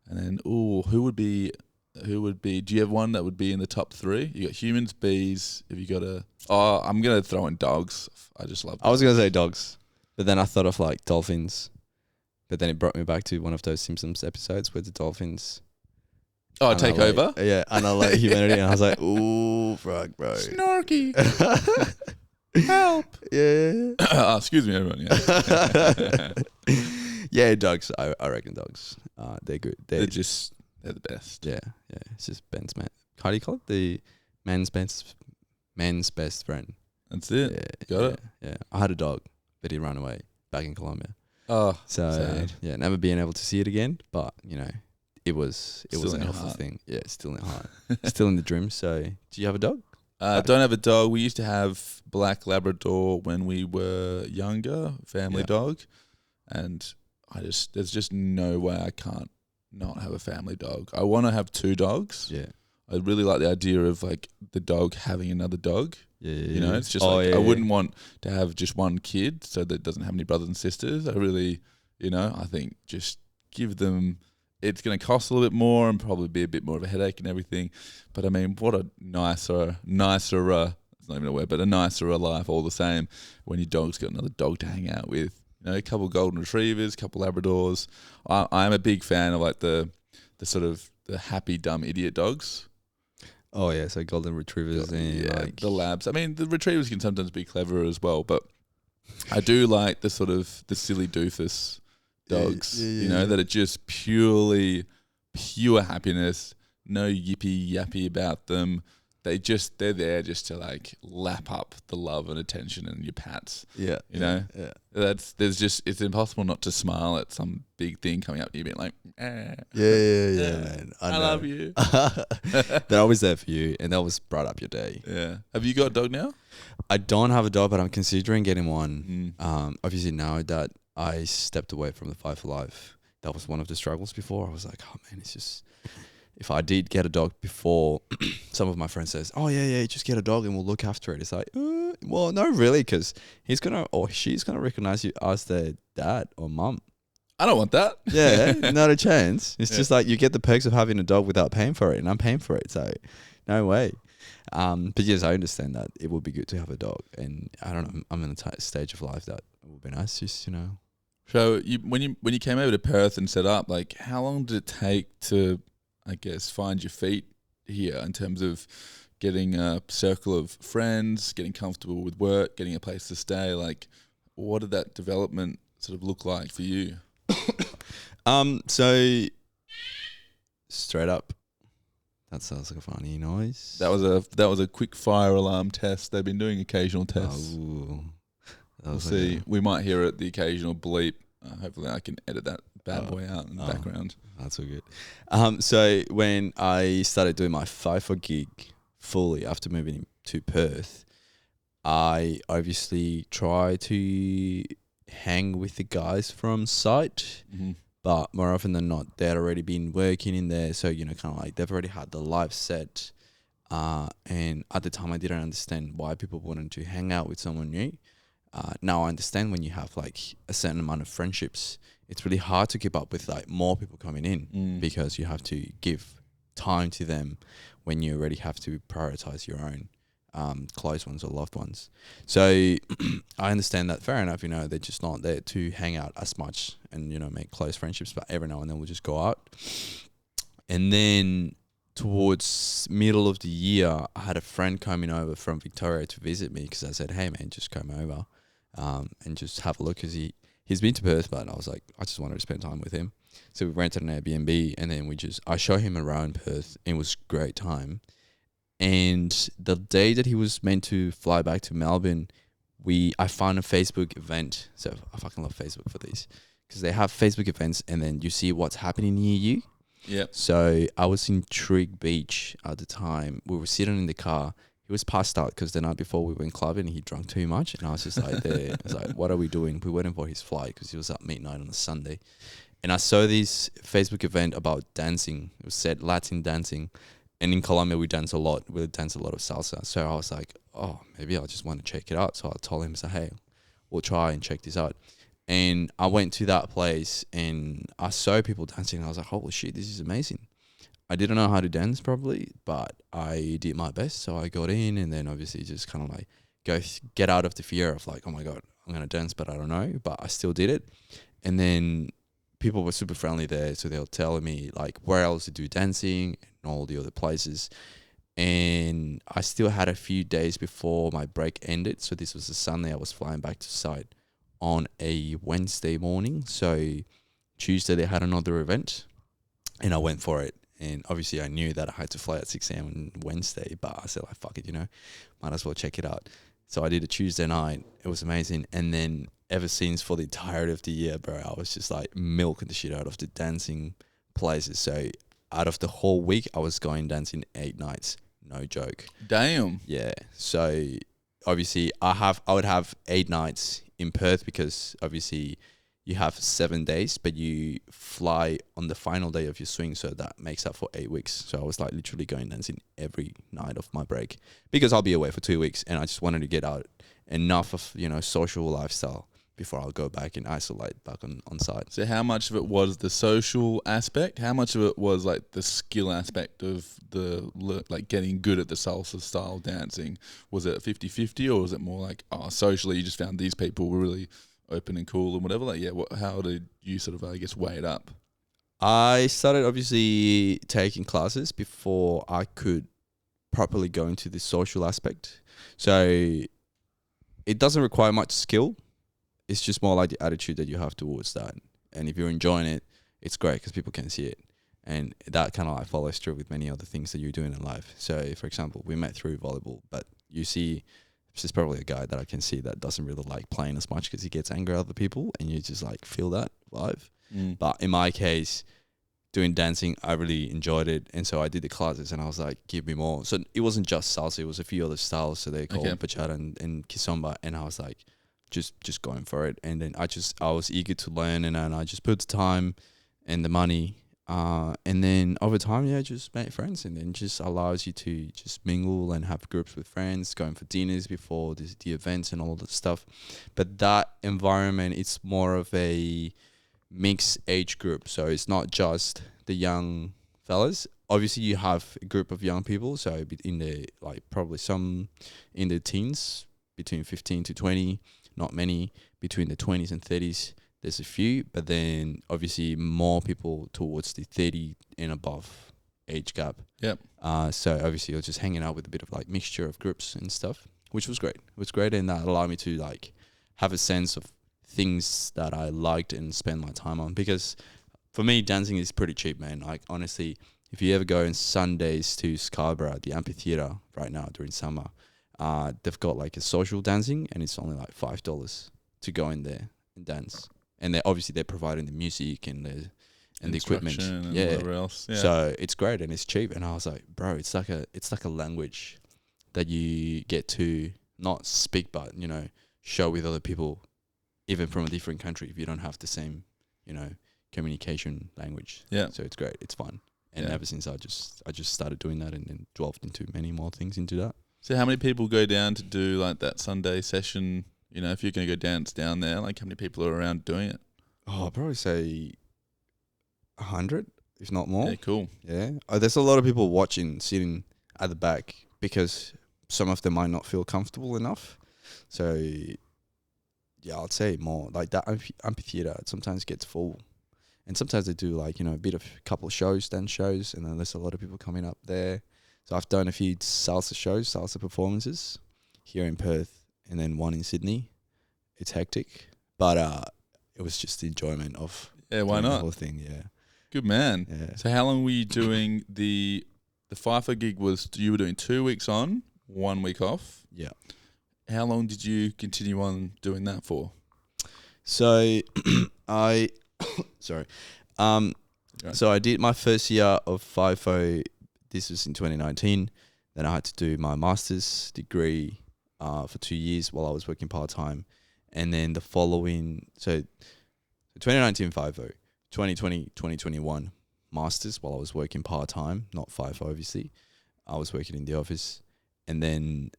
And then, who would be? Do you have one that would be in the top 3? You got humans, bees. Have you got I'm gonna throw in dogs. I just love dogs. I was gonna say dogs, but then I thought of like dolphins. But then it brought me back to one of those Simpsons episodes where the dolphins take over? Yeah, annihilate humanity. And I was like, ooh, fuck, bro. Snarky. Help. Yeah. Excuse me, everyone. Yeah, yeah, dogs. I reckon dogs. They're good. They're the best. Yeah. It's just Ben's man. How do you call it? The man's best friend. That's it. Yeah, Got it. Yeah. I had a dog, but he ran away back in Columbian. Oh, so sad. never being able to see it again. But it was Still an in your awful heart. thing. Yeah, still in the heart. Still in the dream. So, do you have a dog? Don't have a dog. We used to have black Labrador when we were younger, family dog, and there's just no way I can't not have a family dog. I want to have 2 dogs. Yeah. I really like the idea of like the dog having another dog. Yeah. You know, it's just I wouldn't want to have just one kid so that it doesn't have any brothers and sisters. I really, I think just give them. It's going to cost a little bit more and probably be a bit more of a headache and everything. But I mean, what a nicer, it's not even a word, but a nicer life all the same when your dog's got another dog to hang out with. A couple of golden retrievers, a couple of Labradors. I'm a big fan of like the sort of the happy, dumb idiot dogs. Oh yeah, so golden retrievers and like the labs. I mean, the retrievers can sometimes be clever as well, but I do like the sort of the silly doofus dogs, that are just pure happiness, no yippee yappy about them. They're there just to like lap up the love and attention and your pats. Yeah. It's impossible not to smile at some big thing coming up to you being like, man. I love you. They're always there for you and they always bright up your day. Yeah. Have you got a dog now? I don't have a dog, but I'm considering getting one. Obviously now that I stepped away from the Five for Life, that was one of the struggles before. I was like, oh man, it's just, if I did get a dog before, some of my friends says, oh yeah, just get a dog and we'll look after it. It's like, well, no, really, because he's going to, or she's going to recognize you as their dad or mum. I don't want that. Yeah, not a chance. It's just like you get the perks of having a dog without paying for it, and I'm paying for it, so no way. But yes, I understand that it would be good to have a dog, and I don't know, I'm in a stage of life that it would be nice, just So when you came over to Perth and set up, like how long did it take to, I guess, find your feet here in terms of getting a circle of friends, getting comfortable with work, getting a place to stay? Like, what did that development sort of look like for you? So straight up, that sounds like a funny noise. That was a quick fire alarm test. They've been doing occasional tests. We'll see. We might hear it, the occasional bleep. Hopefully, I can edit that bad boy out in the background. That's all good. So when I started doing my FIFA gig fully after moving to Perth, I obviously try to hang with the guys from site, but more often than not, they'd already been working in there. So, kind of like they've already had the live set. And at the time, I didn't understand why people wanted to hang out with someone new. Now I understand when you have like a certain amount of friendships, it's really hard to keep up with like more people coming in because you have to give time to them when you already have to prioritize your own close ones or loved ones. So I understand that, fair enough, they're just not there to hang out as much and, make close friendships, but every now and then we'll just go out. And then towards middle of the year, I had a friend coming over from Victoria to visit me because I said, hey man, just come over and just have a look, because he's been to Perth, but I was like, I just wanted to spend time with him. So we rented an Airbnb and then I showed him around Perth and it was a great time. And the day that he was meant to fly back to Melbourne, I found a Facebook event. So I fucking love Facebook for these, because they have Facebook events and then you see what's happening near you. Yeah. So I was in Trig Beach at the time. We were sitting in the car. He was passed out because the night before we went clubbing and he drank too much. And I was just like there. I was like, what are we doing? We're waiting for his flight because he was at midnight on a Sunday. And I saw this Facebook event about dancing. It was said Latin dancing. And in Colombia, we dance a lot. We dance a lot of salsa. So I was like, oh, maybe I just want to check it out. So I told him, hey, we'll try and check this out. And I went to that place and I saw people dancing. And I was like, holy shit, this is amazing. I didn't know how to dance properly, but I did my best. So I got in and then obviously just kind of like get out of the fear of like, oh my God, I'm going to dance, but I don't know. But I still did it. And then people were super friendly there. So they were telling me like where else to do dancing and all the other places. And I still had a few days before my break ended. So this was a Sunday. I was flying back to site on a Wednesday morning. So Tuesday they had another event and I went for it. And obviously I knew that I had to fly at 6 a.m. on Wednesday, but I said like, fuck it, might as well check it out. So I did a Tuesday night. It was amazing. And then ever since for the entirety of the year, bro, I was just like milking the shit out of the dancing places. So out of the whole week, I was going dancing 8 nights. No joke. Damn. Yeah. So obviously I would have 8 nights in Perth because obviously you have 7 days, but you fly on the final day of your swing. So that makes up for 8 weeks. So I was like literally going dancing every night of my break because I'll be away for 2 weeks and I just wanted to get out enough of, social lifestyle before I'll go back and isolate back on site. So how much of it was the social aspect? How much of it was like the skill aspect of like getting good at the salsa style dancing? Was it 50-50 or was it more like, socially you just found these people were really open and cool and whatever? Like, how did you sort of, I guess, weigh it up? I started obviously taking classes before I could properly go into the social aspect. So it doesn't require much skill. It's just more like the attitude that you have towards that. And if you're enjoying it, it's great because people can see it. And that kind of like follows through with many other things that you're doing in life. So, for example, we met through volleyball, but you see, there's probably a guy that I can see that doesn't really like playing as much because he gets angry at other people and you just like feel that vibe. But in my case, doing dancing, I really enjoyed it. And so I did the classes and I was like, give me more. So it wasn't just salsa, it was a few other styles. So they called bachata and kizomba. And I was like, just going for it. And then I was eager to learn and then I just put the time and the money. And then over time, just make friends and then just allows you to just mingle and have groups with friends, going for dinners before the events and all that stuff. But that environment, it's more of a mixed age group. So it's not just the young fellas. Obviously, you have a group of young people. So in the probably some in the teens, between 15 to 20, not many between the 20s and 30s. There's a few, but then obviously more people towards the 30 and above age gap. Yep. So obviously I was just hanging out with a bit of like mixture of groups and stuff, which was great. It was great, and that allowed me to like have a sense of things that I liked and spend my time on. Because for me, dancing is pretty cheap, man. Like honestly, if you ever go on Sundays to Scarborough, the amphitheater right now during summer, they've got like a social dancing, and it's only like $5 to go in there and dance. And they're providing the music and the equipment, and whatever else. Yeah. So it's great and it's cheap. And I was like, bro, it's like a language that you get to not speak, but show with other people, even from a different country, if you don't have the same, communication language. Yeah. So it's great. It's fun. And ever since I just started doing that and then delved into many more things into that. So how many people go down to do like that Sunday session? If you're going to go dance down there, like how many people are around doing it? Oh, I'd probably say 100, if not more. Yeah, cool. Yeah. There's a lot of people watching, sitting at the back because some of them might not feel comfortable enough. So, yeah, I'd say more. Like that amphitheater sometimes gets full. And sometimes they do like, a bit of couple of shows, dance shows, and then there's a lot of people coming up there. So I've done a few salsa performances here in Perth. And then one in Sydney. It's hectic, but it was just the enjoyment of why not? The whole thing. Yeah, good man. Yeah. So how long were you doing the FIFA gig? Was you were doing 2 weeks on, 1 week off? Yeah. How long did you continue on doing that for? So I sorry. So I did my first year of FIFO. This was in 2019. Then I had to do my master's degree for 2 years while I was working part-time. And then the following, so 2019 FIFO, 2020, 2021 masters while I was working part-time, not FIFO obviously. I was working in the office. And then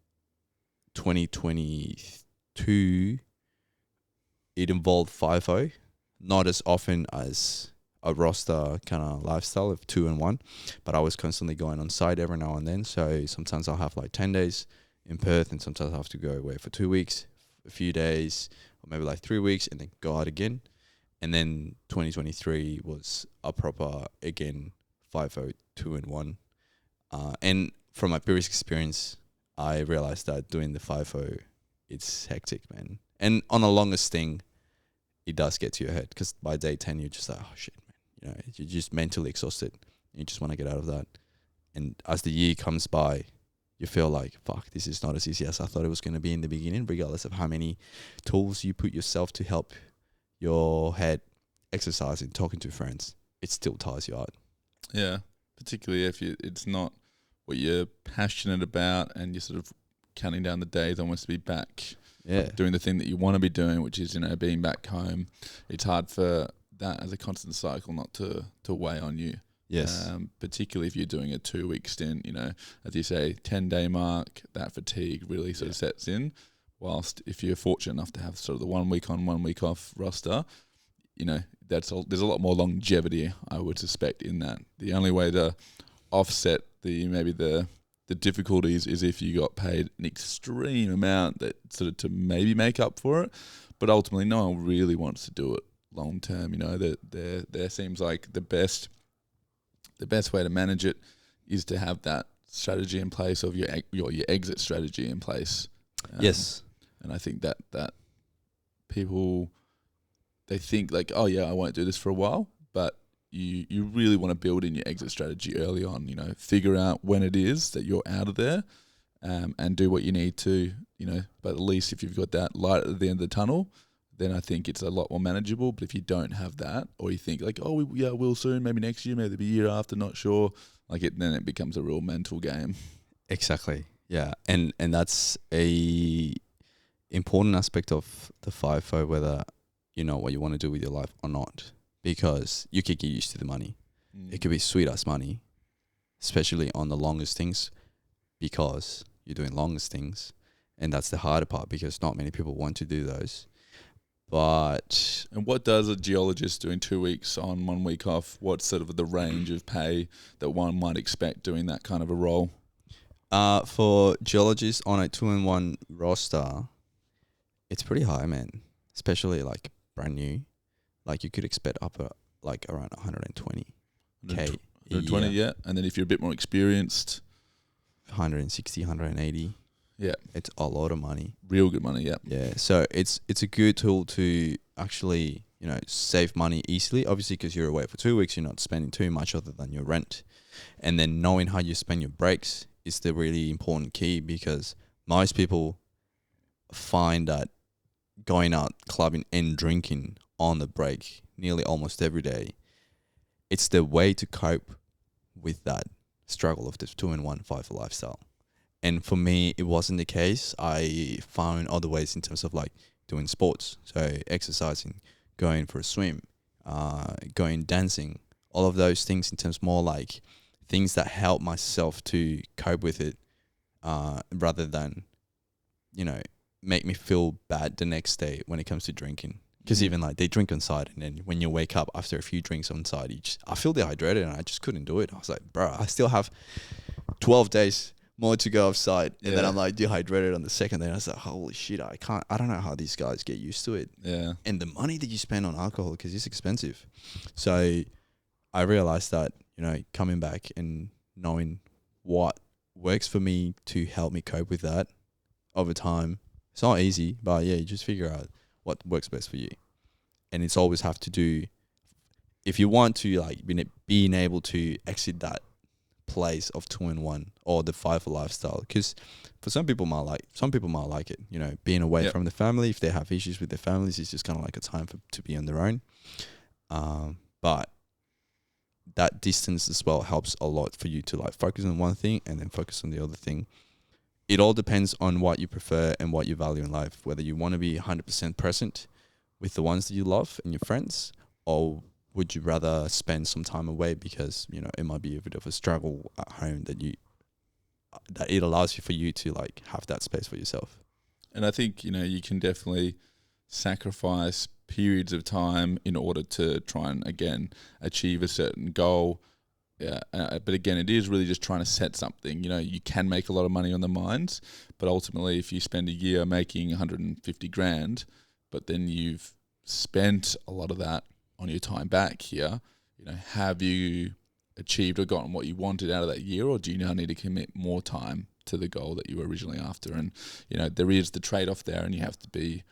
2022, it involved FIFO, not as often as a roster kind of lifestyle of 2 and 1, but I was constantly going on site every now and then. So sometimes I'll have like 10 days in Perth, and sometimes I have to go away for 2 weeks, a few days, or maybe like 3 weeks, and then go out again. And then 2023 was a proper, again, FIFO 2 and 1. And from my previous experience, I realized that doing the FIFO, it's hectic, man. And on a longer sting, it does get to your head, because by day 10, you're just like, oh shit, man. You're just mentally exhausted. You just want to get out of that. And as the year comes by, you feel like, fuck, this is not as easy as I thought it was going to be in the beginning, regardless of how many tools you put yourself to help your head exercising, talking to friends. it still tires you out. Yeah, particularly if it's not what you're passionate about, and you're sort of counting down the days almost to be back doing the thing that you want to be doing, which is, being back home. It's hard for that as a constant cycle not to weigh on you. Yes. Particularly if you're doing a 2-week stint, as you say, 10-day mark, that fatigue really sort of sets in. Whilst if you're fortunate enough to have sort of the 1 week on, 1 week off roster, there's a lot more longevity, I would suspect, in that. The only way to offset the difficulties is if you got paid an extreme amount that sort of to maybe make up for it. But ultimately, no one really wants to do it long term. There seems like the best way to manage it is to have that strategy in place, of your exit strategy in place. Yes. And I think that people, they think like, oh yeah, I won't do this for a while, but you really want to build in your exit strategy early on. Figure out when it is that you're out of there, and do what you need to. But at least if you've got that light at the end of the tunnel, then I think it's a lot more manageable. But if you don't have that, or you think like, oh yeah, we'll soon, maybe next year, maybe the year after, not sure, then it becomes a real mental game. Exactly. Yeah, and that's a important aspect of the FIFO, whether you know what you want to do with your life or not, because you could get used to the money. It could be sweet ass money, especially on the longest things, because you're doing longest things, and that's the harder part, because not many people want to do those. And what does a geologist doing 2 weeks on, 1 week off? What's sort of the range of pay that one might expect doing that kind of a role? For geologists on a 2-in-1 roster, it's pretty high, man. Especially like brand new, like you could expect up at like around 120k. 120, yeah. And then if you're a bit more experienced, 160, 180. Yeah, it's a lot of money. Real good money, yeah. Yeah, so it's a good tool to actually save money easily. Obviously, because you're away for 2 weeks, you're not spending too much other than your rent, and then knowing how you spend your breaks is the really important key, because most people find that going out clubbing and drinking on the break nearly almost every day, it's the way to cope with that struggle of this 2-in-1 FIFO lifestyle. And for me, it wasn't the case. I found other ways in terms of like doing sports, so exercising, going for a swim, going dancing, all of those things in terms more like things that help myself to cope with it, rather than make me feel bad the next day when it comes to drinking. Because even like they drink on site, and then when you wake up after a few drinks on site, I feel dehydrated, and I just couldn't do it. I was like, bro, I still have 12 days more to go offside, and then I'm like dehydrated on the second day. And I was like, holy shit, I don't know how these guys get used to it. Yeah. And the money that you spend on alcohol, because it's expensive. So I realized that, coming back and knowing what works for me to help me cope with that over time. It's not easy, but yeah, you just figure out what works best for you. And it's always have to do, if you want to like being able to exit that place of 2-in-1 or the FIFO lifestyle, because for some people might like it, being away from the family. If they have issues with their families, it's just kind of like a time to be on their own. But that distance as well helps a lot for you to like focus on one thing and then focus on the other thing. It all depends on what you prefer and what you value in life, whether you want to be 100% present with the ones that you love and your friends, or would you rather spend some time away because, it might be a bit of a struggle at home that it allows you for you to like have that space for yourself. And I think, you can definitely sacrifice periods of time in order to try and, again, achieve a certain goal. Yeah, but again, it is really just trying to set something. You can make a lot of money on the mines, but ultimately, if you spend a year making 150 grand, but then you've spent a lot of that on your time back here, have you achieved or gotten what you wanted out of that year, or do you now need to commit more time to the goal that you were originally after? And there is the trade-off there, and you have to be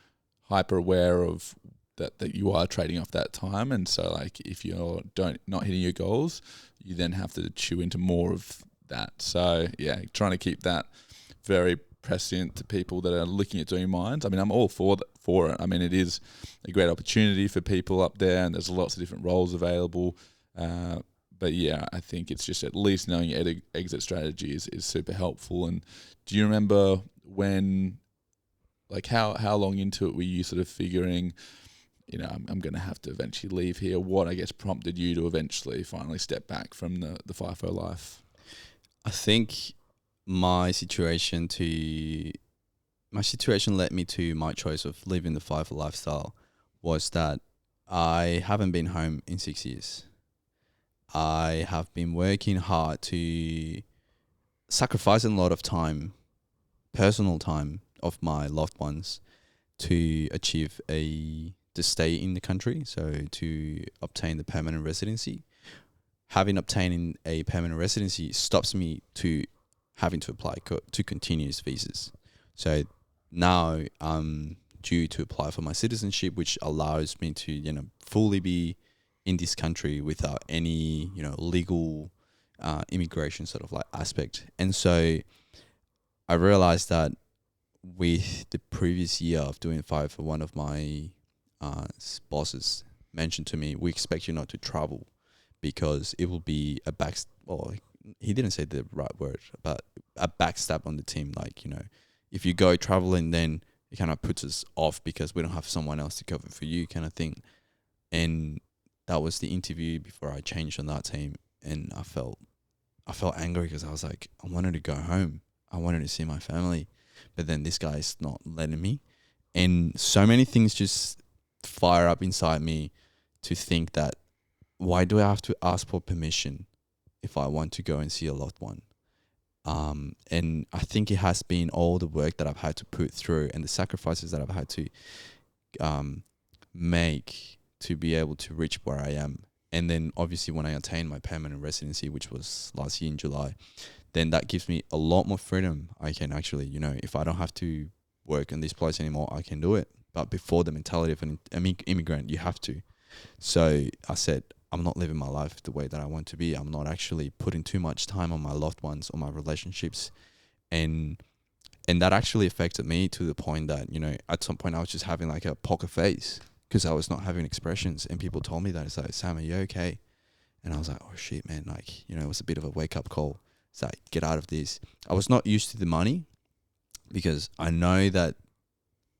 hyper aware of that you are trading off that time. And so like if you're not hitting your goals, you then have to chew into more of that. So yeah, trying to keep that very prescient to people that are looking at doing mines. I mean, I'm all for it. I mean, it is a great opportunity for people up there, and there's lots of different roles available. But yeah, I think it's just at least knowing your exit strategy is super helpful. And do you remember when, like, how long into it were you sort of figuring, you know, I'm going to have to eventually leave here? What, I guess, prompted you to eventually finally step back from the FIFO life? I think my situation led me to my choice of living the FIFO lifestyle was that I haven't been home in 6 years. I have been working hard to sacrificing a lot of time, personal time of my loved ones to achieve to stay in the country, so to obtain the permanent residency. Having obtained a permanent residency stops me to having to apply to continuous visas. So now I'm due to apply for my citizenship, which allows me to, you know, fully be in this country without any, you know, legal immigration sort of like aspect. And so I realized that with the previous year of doing five, for one of my bosses mentioned to me, we expect you not to travel because it will be a well, he didn't say the right word, but a backstab on the team. Like, you know, if you go traveling, then it kind of puts us off because we don't have someone else to cover for you, kind of thing. And that was the interview before I changed on that team, and I felt angry because I was like, I wanted to go home, I wanted to see my family, but then this guy's not letting me, and so many things just fire up inside me to think that why do I have to ask for permission if I want to go and see a loved one? And I think it has been all the work that I've had to put through and the sacrifices that I've had to make to be able to reach where I am. And then obviously when I attained my permanent residency, which was last year in July, then that gives me a lot more freedom. I can actually, you know, if I don't have to work in this place anymore, I can do it. But before, the mentality of an immigrant, you have to. So I said, I'm not living my life the way that I want to be. I'm not actually putting too much time on my loved ones or my relationships. And that actually affected me to the point that, you know, at some point I was just having like a poker face because I was not having expressions. And people told me that. It's like, Sam, are you okay? And I was like, oh shit, man. Like, you know, it was a bit of a wake up call. It's like, get out of this. I was not used to the money because I know that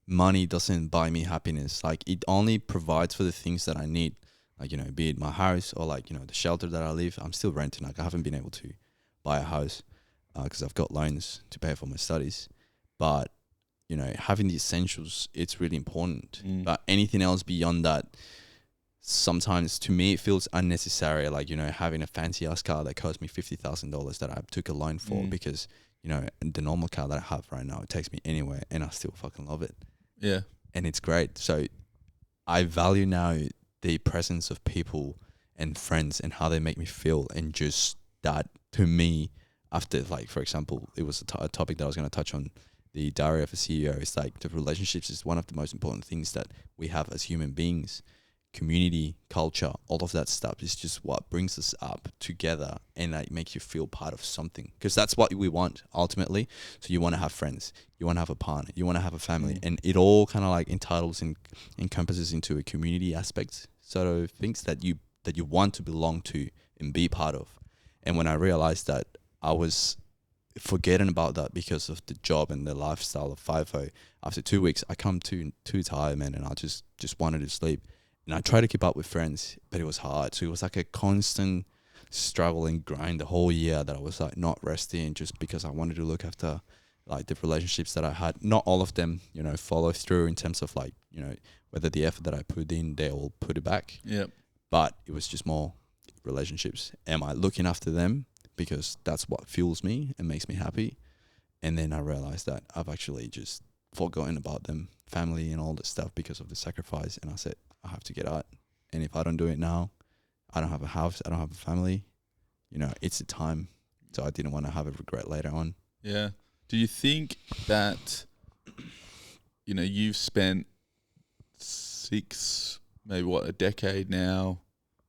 money doesn't buy me happiness. Like, it only provides for the things that I need. Like, you know, be it my house or like, you know, the shelter that I live. I'm still renting. Like, I haven't been able to buy a house because I've got loans to pay for my studies. But, you know, having the essentials, it's really important. But anything else beyond that, sometimes to me, it feels unnecessary. Like, you know, having a fancy ass car that cost me $50,000 that I took a loan for because, you know, the normal car that I have right now, it takes me anywhere and I still fucking love it. Yeah. And it's great. So I value now the presence of people and friends and how they make me feel, and just that to me, after, like, for example, it was a topic that I was going to touch on, the diary of a CEO. It's like the relationships is one of the most important things that we have as human beings. Community, culture, all of that stuff is just what brings us up together and like make you feel part of something, because that's what we want ultimately. So you want to have friends, you want to have a partner, you want to have a family, and it all kind of like entitles and encompasses into a community aspect sort of things that you want to belong to and be part of. And when I realized that I was forgetting about that because of the job and the lifestyle of FIFO, after 2 weeks I come too tired, man, and I just wanted to sleep. And I tried to keep up with friends, but it was hard. So it was like a constant struggle and grind the whole year that I was like not resting, just because I wanted to look after like the relationships that I had. Not all of them, you know, follow through in terms of like, you know, whether the effort that I put in, they will put it back. Yep. But it was just more relationships. Am I looking after them? Because that's what fuels me and makes me happy. And then I realized that I've actually just forgotten about them, family and all that stuff, because of the sacrifice. And I said, I have to get out. And if I don't do it now, I don't have a house, I don't have a family. You know, it's the time. So I didn't want to have a regret later on. Yeah. Do you think that, you know, you've spent a decade now?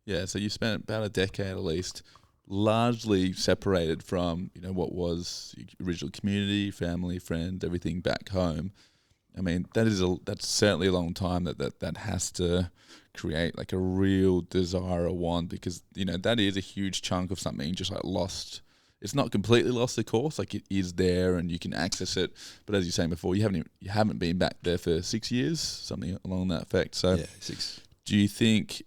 Yeah, so you've spent about a decade at least, largely separated from, you know, what was your original community, family, friends, everything back home. I mean, that's certainly a long time that has to create like a real desire or want, because that is a huge chunk of something just like lost. It's not completely lost, of course. Like, it is there and you can access it, but as you're saying before, you haven't been back there for 6 years, something along that effect. So, Yeah, 6. do you think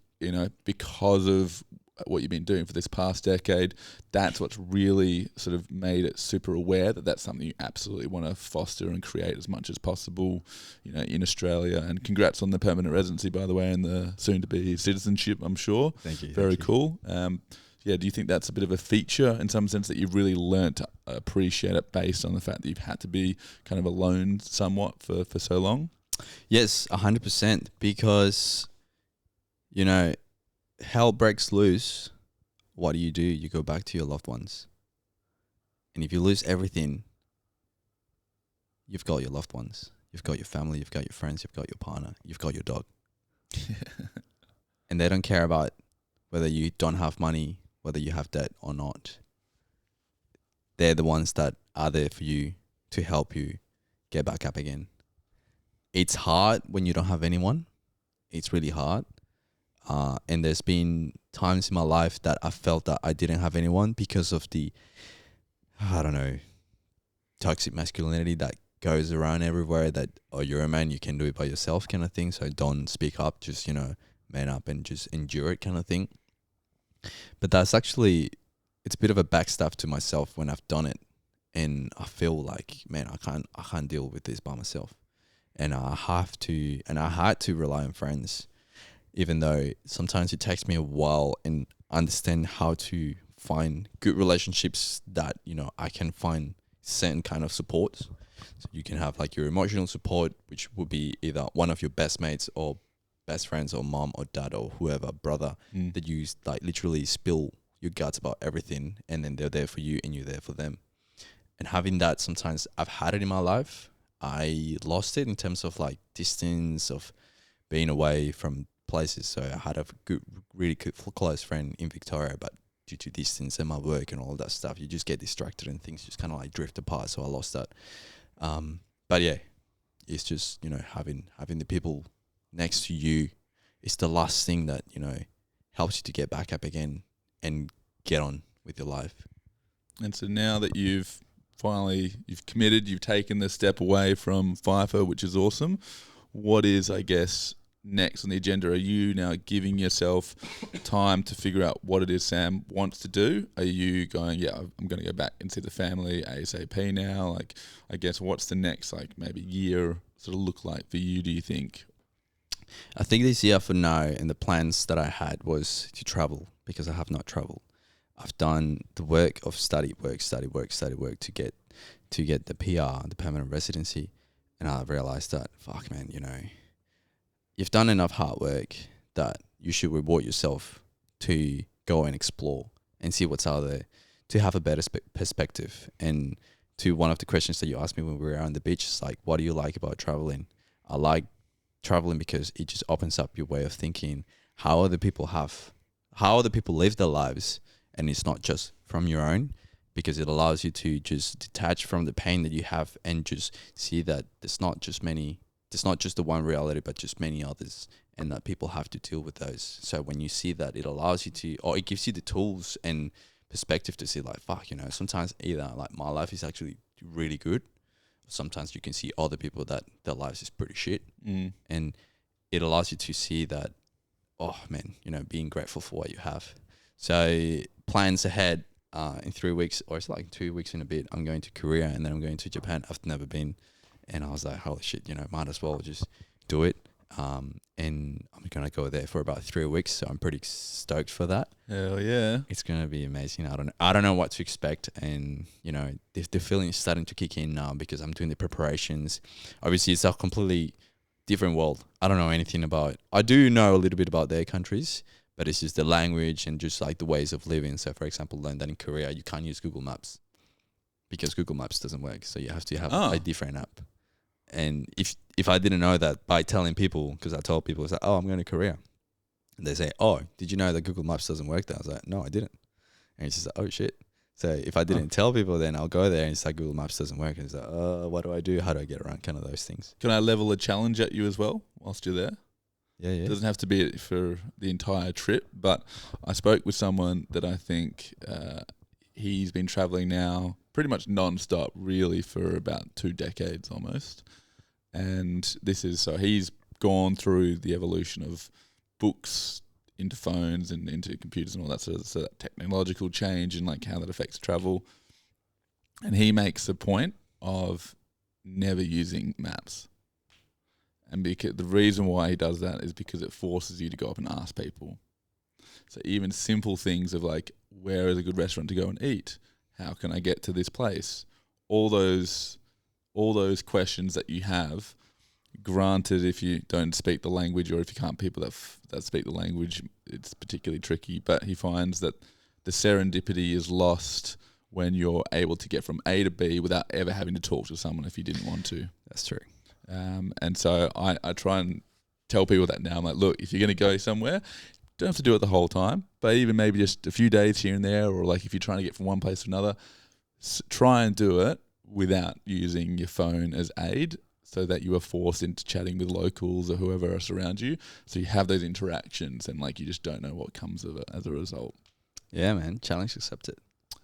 because of what you've been doing for this past decade, that's what's really sort of made it super aware that that's something you absolutely want to foster and create as much as possible, in Australia? And congrats on the permanent residency, by the way, and the soon-to-be citizenship, I'm sure. Thank you. Very cool. Do you think that's a bit of a feature in some sense, that you've really learnt to appreciate it based on the fact that you've had to be kind of alone somewhat for so long? Yes, 100%. Because, hell breaks loose. What do? You go back to your loved ones. And if you lose everything, you've got your loved ones. You've got your family, you've got your friends, you've got your partner, you've got your dog. And they don't care about whether you don't have money, whether you have debt or not. They're the ones that are there for you to help you get back up again. It's hard when you don't have anyone. It's really hard. And there's been times in my life that I felt that I didn't have anyone because of the, toxic masculinity that goes around everywhere, that, oh, you're a man, you can do it by yourself kind of thing. So don't speak up, just, man up and just endure it kind of thing. But that's actually, it's a bit of a backstab to myself when I've done it. And I feel like, man, I can't deal with this by myself. And I had to rely on friends, even though sometimes it takes me a while and understand how to find good relationships that, I can find certain kind of support. So you can have like your emotional support, which would be either one of your best mates or best friends or mom or dad or whoever, brother, that you like literally spill your guts about everything, and then they're there for you and you're there for them. And having that, sometimes I've had it in my life. I lost it in terms of like distance, of being away from places. So I had a really good, close friend in Victoria, but due to distance and my work and all of that stuff, you just get distracted and things just kind of like drift apart. So I lost that. But yeah, it's just, having the people next to you is the last thing that, helps you to get back up again and get on with your life. And so now that you've committed, you've taken the step away from FIFA, which is awesome. What is, I guess, next on the agenda? Are you now giving yourself time to figure out what it is Sam wants to do? Are you going, I'm going to go back and see the family ASAP now? Like, I guess, what's the next, like, maybe year sort of look like for you, do you think? I think this year for now, and the plans that I had was to travel, because I have not traveled. I've done the work of study work to get the PR, the permanent residency. And I've realized that, fuck man, you've done enough hard work that you should reward yourself to go and explore and see what's out there, to have a better perspective. And to one of the questions that you asked me when we were on the beach, is like, what do you like about traveling? I like traveling because it just opens up your way of thinking, how other people live their lives. And it's not just from your own, because it allows you to just detach from the pain that you have and just see that there's not just the one reality, but just many others, and that people have to deal with those. So when you see that, it allows you to, or it gives you the tools and perspective to see like, fuck, sometimes either like my life is actually really good. Sometimes you can see other people that their lives is pretty shit. And it allows you to see that, oh man, being grateful for what you have. So plans ahead, in 3 weeks, or it's like 2 weeks and a bit, I'm going to Korea, and then I'm going to Japan. I've never been. And I was like, holy shit, might as well just do it. And I'm going to go there for about 3 weeks. So I'm pretty stoked for that. Hell yeah. It's going to be amazing. I don't know what to expect. And, the feeling is starting to kick in now because I'm doing the preparations. Obviously, it's a completely different world. I don't know anything about, I do know a little bit about their countries, but it's just the language and just like the ways of living. So for example, learn that in Korea, you can't use Google Maps because Google Maps doesn't work. So you have to have a different app. And if I didn't know that by telling people, because I told people, it's like, oh, I'm going to Korea. And they say, oh, did you know that Google Maps doesn't work there? I was like, no, I didn't. And it's just like, oh shit. So if I didn't tell people, then I'll go there and it's like Google Maps doesn't work. And it's like, what do I do? How do I get around? Kind of those things. Can I level a challenge at you as well whilst you're there? Yeah, yeah. It doesn't have to be for the entire trip, but I spoke with someone that I think he's been traveling now pretty much non-stop, really, for about 2 decades almost. And he's gone through the evolution of books into phones and into computers and all that sort of that technological change and like how that affects travel. And he makes the point of never using maps. And because the reason why he does that is because it forces you to go up and ask people. So even simple things of like, where is a good restaurant to go and eat? How can I get to this place? All those questions that you have, granted, if you don't speak the language or if you can't people that speak the language, it's particularly tricky. But he finds that the serendipity is lost when you're able to get from A to B without ever having to talk to someone if you didn't want to. That's true. And so I try and tell people that now. I'm like, look, if you're going to go somewhere, don't have to do it the whole time, but even maybe just a few days here and there, or like if you're trying to get from one place to another, try and do it without using your phone as aid, so that you are forced into chatting with locals or whoever else around you. So you have those interactions and like you just don't know what comes of it as a result. Yeah, man. Challenge accepted.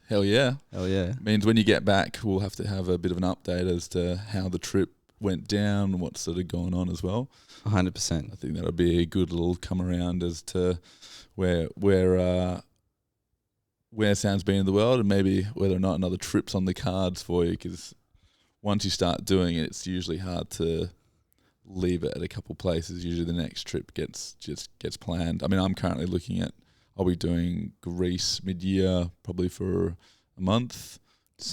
Hell yeah. Hell yeah. Means when you get back, we'll have to have a bit of an update as to how the trip went down and what's sort of going on as well. 100%. I think that'll be a good little come around as to where Sam's been in the world and maybe whether or not another trip's on the cards for you, because once you start doing it, it's usually hard to leave it at a couple places. Usually the next trip gets planned. I mean, I'm currently looking at, I'll be doing Greece mid-year probably for a month.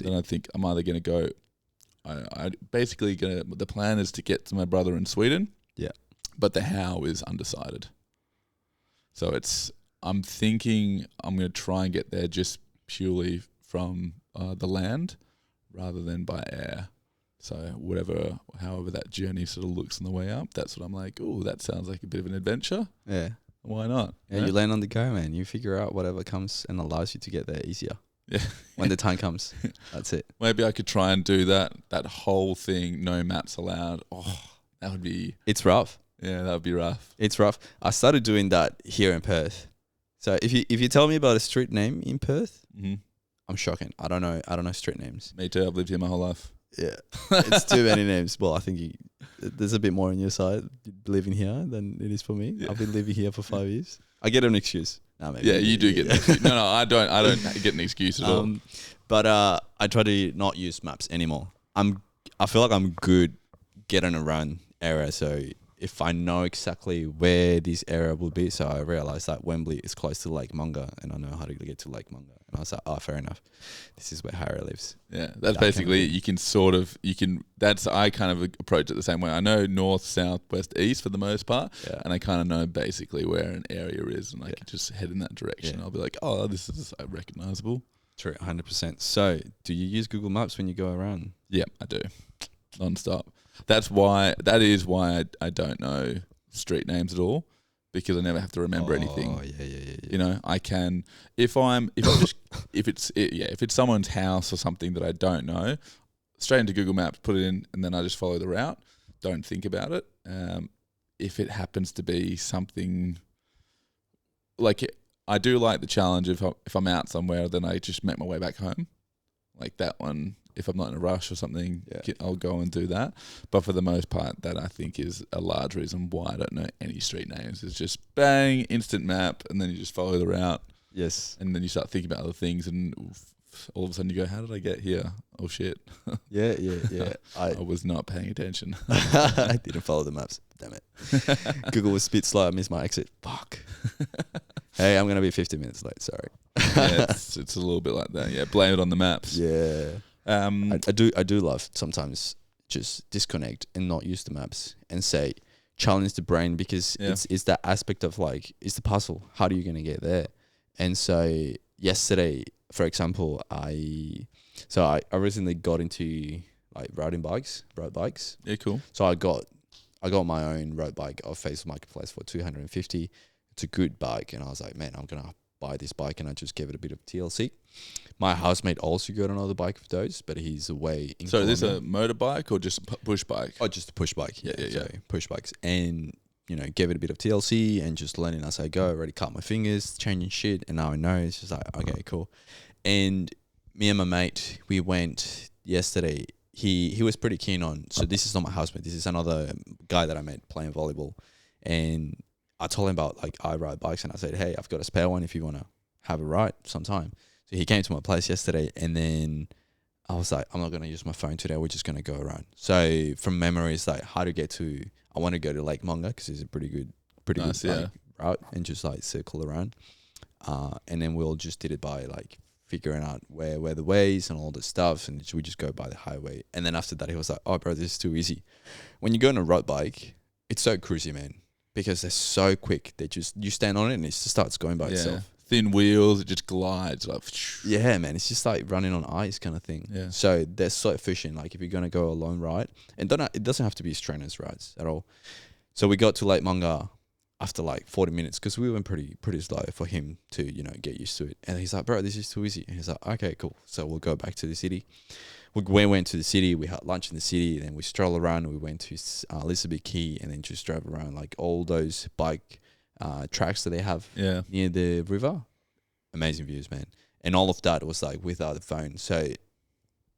Then I think I'm either going to go, the plan is to get to my brother in Sweden. Yeah. But the how is undecided. So I'm thinking I'm going to try and get there just purely from the land rather than by air. So however that journey sort of looks on the way up, that's what I'm like, oh, that sounds like a bit of an adventure. Yeah. Why not? Yeah, you land on the go, man. You figure out whatever comes and allows you to get there easier. Yeah. When the time comes. That's it. Maybe I could try and do that whole thing, no maps allowed. Oh, that would be... It's rough. Yeah, that would be rough. It's rough. I started doing that here in Perth. So if you tell me about a street name in Perth, I'm shocking. I don't know street names. Me too. I've lived here my whole life. Yeah. It's too many names. Well, I think there's a bit more on your side living here than it is for me. Yeah. I've been living here for 5 years. I get an excuse. No, maybe. Yeah, you do get an excuse. No, I don't get an excuse at all. But I try to not use maps anymore. I feel like I'm good getting around area. So if I know exactly where this area will be, so I realized that Wembley is close to Lake Munga and I know how to get to Lake Munga. And I was like, oh, fair enough. This is where Harry lives. Yeah, that's basically, I kind of approach it the same way. I know north, south, west, east for the most part, and I kind of know basically where an area is and I can just head in that direction. I'll be like, oh, this is recognizable. True, 100%. So do you use Google Maps when you go around? Yeah, I do. Non-stop. That is why I don't know street names at all, because I never have to remember anything. Oh, yeah. You know, I can if it's someone's house or something that I don't know, straight into Google Maps, put it in, and then I just follow the route. Don't think about it. If it happens to be something like I do like the challenge if I'm out somewhere, then I just make my way back home, like that one. If I'm not in a rush or something, I'll go and do that. But for the most part, that I think is a large reason why I don't know any street names. It's just bang, instant map, and then you just follow the route. Yes. And then you start thinking about other things, and all of a sudden you go, how did I get here? Oh, shit. Yeah. I was not paying attention. I didn't follow the maps. Damn it. Google was a bit slow. I missed my exit. Fuck. Hey, I'm going to be 50 minutes late. Sorry. Yeah, it's a little bit like that. Yeah, blame it on the maps. Yeah. I do love sometimes just disconnect and not use the maps and say challenge the brain, because it's that aspect of like, it's the puzzle. How are you going to get there? And so yesterday, for example, I recently got into like road bikes. Yeah, cool. So I got my own road bike off Facebook Marketplace for $250. It's a good bike, and I was like, man, I'm gonna buy this bike, and I just gave it a bit of TLC. My housemate also got another bike of those, but he's away in So is this a Colombia. motorbike or just a push bike? Oh, just a push bike. Yeah. So push bikes. And, gave it a bit of TLC and just learning as I go. Already cut my fingers, changing shit, and now I know. It's just like, okay, cool. And me and my mate, we went yesterday. He was pretty keen on, so this is not my housemate, this is another guy that I met playing volleyball. And I told him about, like, I ride bikes, and I said, hey, I've got a spare one if you want to have a ride sometime. So he came to my place yesterday, and then I was like, I'm not going to use my phone today. We're just going to go around. So from memory, it's like how to get to, I want to go to Lake Monga because it's a pretty good route, and just like circle around. And then we'll just did it by like figuring out where the ways and all the stuff. And we just go by the highway. And then after that, he was like, oh, bro, this is too easy. When you go on a road bike, it's so cruisy, man, because they're so quick. You stand on it and it just starts going by itself. Thin wheels, it just glides like. Yeah, man, it's just like running on ice kind of thing. Yeah. So they're so efficient. Like if you're gonna go a long ride, and it doesn't have to be strenuous rides at all. So we got to Lake Munga after like 40 minutes because we went pretty slow for him to get used to it. And he's like, bro, this is too easy. And he's like, okay, cool. So we'll go back to the city. We went to the city. We had lunch in the city. Then we strolled around. We went to Elizabeth Key, and then just drove around like all those bike tracks that they have near the river. Amazing views, man. And all of that was like without the phone. So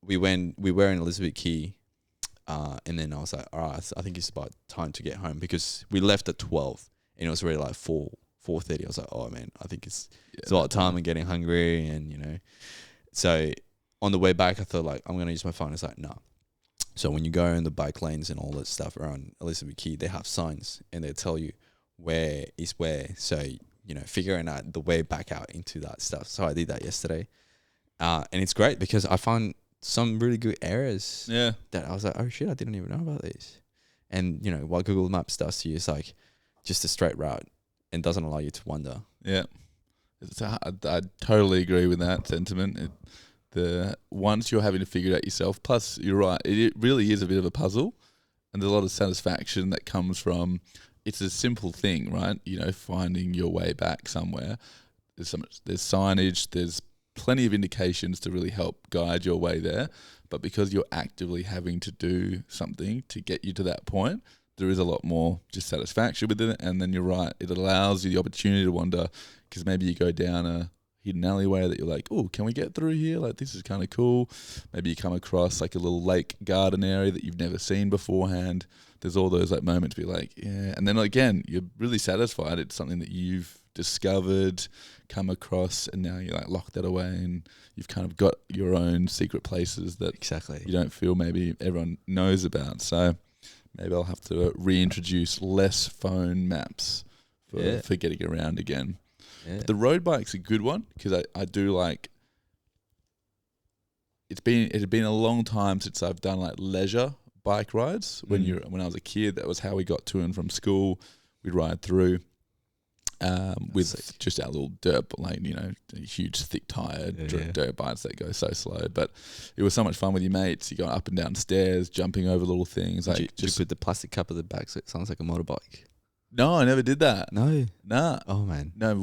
we were in Elizabeth Key, and then I was like, all right, I think it's about time to get home, because we left at 12 and it was already like 4:30. I was like, oh man, I think it's about time. I'm getting hungry, and so on the way back I thought like I'm gonna use my phone. It's like, no. So when you go in the bike lanes and all that stuff around Elizabeth Key, they have signs and they tell you where is where. So figuring out the way back out into that stuff. So I did that yesterday. And it's great because I found some really good areas that I was like, oh shit, I didn't even know about these. And, what Google Maps does to you is like just a straight route and doesn't allow you to wander. Yeah. I totally agree with that sentiment. Once you're having to figure it out yourself, plus you're right, it really is a bit of a puzzle, and there's a lot of satisfaction that comes from. It's a simple thing, right? Finding your way back somewhere. There's signage, there's plenty of indications to really help guide your way there. But because you're actively having to do something to get you to that point, there is a lot more just satisfaction within it. And then you're right, it allows you the opportunity to wander, because maybe you go down a hidden alleyway that you're like, oh, can we get through here? Like, this is kind of cool. Maybe you come across like a little lake garden area that you've never seen beforehand. There's all those like moments to be like, yeah. And then again, you're really satisfied. It's something that you've discovered, come across, and now you like lock that away, and you've kind of got your own secret places that you don't feel maybe everyone knows about. So maybe I'll have to reintroduce less phone maps for getting around again. Yeah. The road bike's a good one, because I do like. It had been a long time since I've done like leisure bike rides. When I was a kid, that was how we got to and from school. We'd ride through with just our little dirt lane, huge thick tire dirt bikes that go so slow. But it was so much fun with your mates. You go up and down stairs, jumping over little things. Did you put the plastic cup at the back so it sounds like a motorbike? No, I never did that. No? Nah. Oh, man. No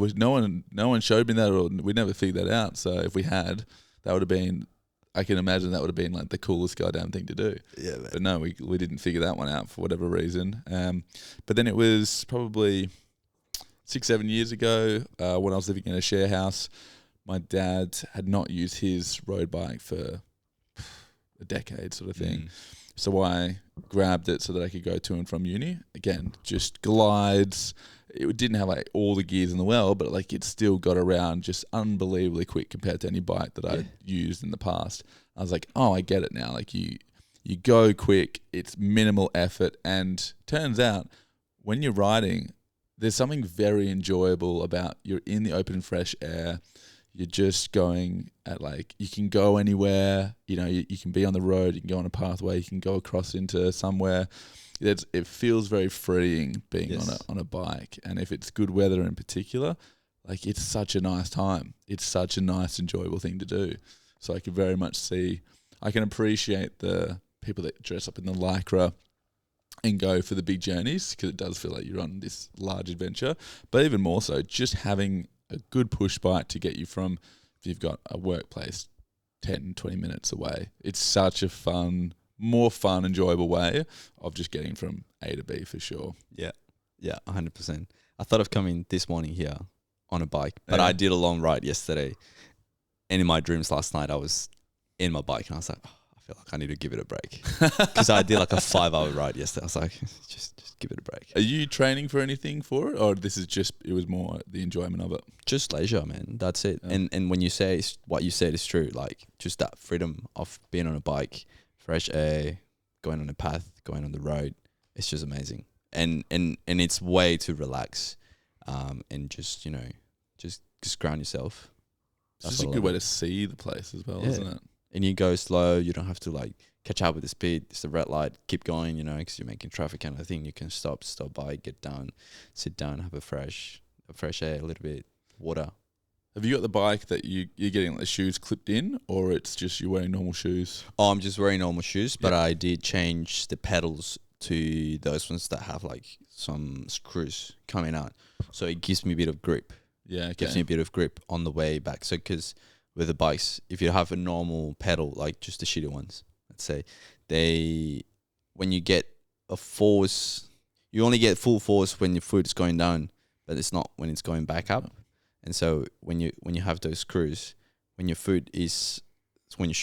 one showed me that, or we never figured that out. So if we had, that would have been, I can imagine that would have been like the coolest goddamn thing to do. Yeah, man. But no, we didn't figure that one out for whatever reason. But then it was probably 6-7 years ago, when I was living in a share house. My dad had not used his road bike for a decade, sort of thing. So I grabbed it so that I could go to and from uni. Again, just glides. It didn't have like all the gears in the world, but like it still got around just unbelievably quick compared to any bike that I'd used in the past. I was like, oh, I get it now. Like you go quick, it's minimal effort, and turns out when you're riding, there's something very enjoyable about you're in the open, fresh air. You're just going at like, you can go anywhere, you can be on the road, you can go on a pathway, you can go across into somewhere. It feels very freeing being on a bike. And if it's good weather in particular, like it's such a nice time. It's such a nice, enjoyable thing to do. So I can very much I can appreciate the people that dress up in the Lycra and go for the big journeys, because it does feel like you're on this large adventure. But even more so, just having a good push bike to get you from, if you've got a workplace 10, 20 minutes away. It's such a more fun, enjoyable way of just getting from A to B for sure. Yeah, 100%. I thought of coming this morning here on a bike, but I did a long ride yesterday. And in my dreams last night, I was in my bike and I was like, oh, I feel like I need to give it a break. Because I did like a 5-hour ride yesterday. I was like, just give it a break. Are you training for anything for it, or this is just, it was more the enjoyment of it? Just leisure, man. That's it. Yeah. And when you say what you said is true, like just that freedom of being on a bike, fresh air, going on a path, going on the road, it's just amazing. And it's way to relax, and just, you know, just ground yourself. It's just a good way to see the place as well, isn't it? And you go slow. You don't have to like catch up with the speed. It's the red light. Keep going, you know, because you're making traffic kind of thing. You can stop by, get down, sit down, have a fresh air, a little bit, water. Have you got the bike that you're getting like the shoes clipped in, or it's just you're wearing normal shoes? Oh, I'm just wearing normal shoes, but I did change the pedals to those ones that have like some screws coming out. So it gives me a bit of grip. Yeah, okay. Gives me a bit of grip on the way back. So because with the bikes, if you have a normal pedal, like just the shitty ones, let's say, when you get a force, you only get full force when your foot is going down, but it's not when it's going back up. And so when you have those screws, when your shoe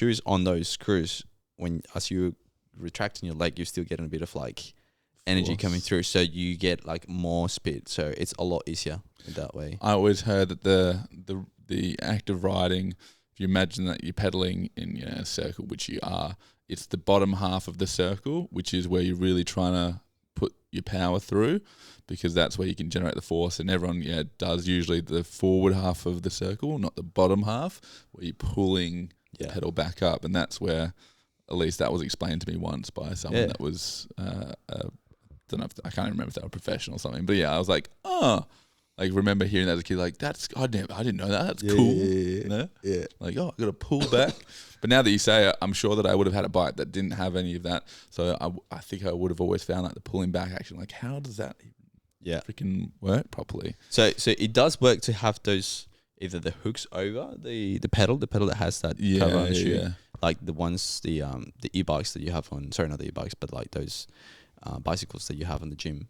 is on those screws, as you retracting your leg, you're still getting a bit of like energy coming through, so you get like more speed. So it's a lot easier that way. I always heard that the act of riding, if you imagine that you're pedaling in a circle, which you are, it's the bottom half of the circle, which is where you're really trying to put your power through, because that's where you can generate the force. And everyone does usually the forward half of the circle, not the bottom half, where you're pulling the pedal back up. And that's where, at least that was explained to me once by someone that was don't know I can't remember if they were professional or something, but I was like, like remember hearing that as a kid, like I didn't know that. That's cool. Yeah. Like, I got to pull back. But now that you say it, I'm sure that I would have had a bike that didn't have any of that. So I think I would have always found like the pulling back action, like how does that freaking work properly? So it does work to have those, either the hooks over the pedal that has that cover on the shoe, like the ones the e-bikes that you have on, sorry, not the e-bikes, but like those bicycles that you have in the gym,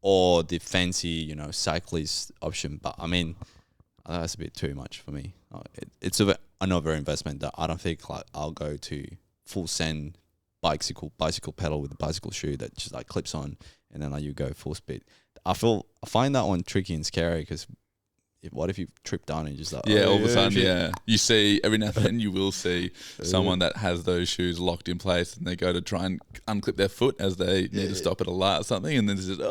or the fancy cyclist option. But I mean, that's a bit too much for me. It's another investment that I don't think like I'll go to full send bicycle pedal with a bicycle shoe that just like clips on and then like you go full speed. I find that one tricky and scary, because what if you trip down and just like all of a sudden you see every now and then you will see someone that has those shoes locked in place and they go to try and unclip their foot as they need to stop at a light or something, and then it's just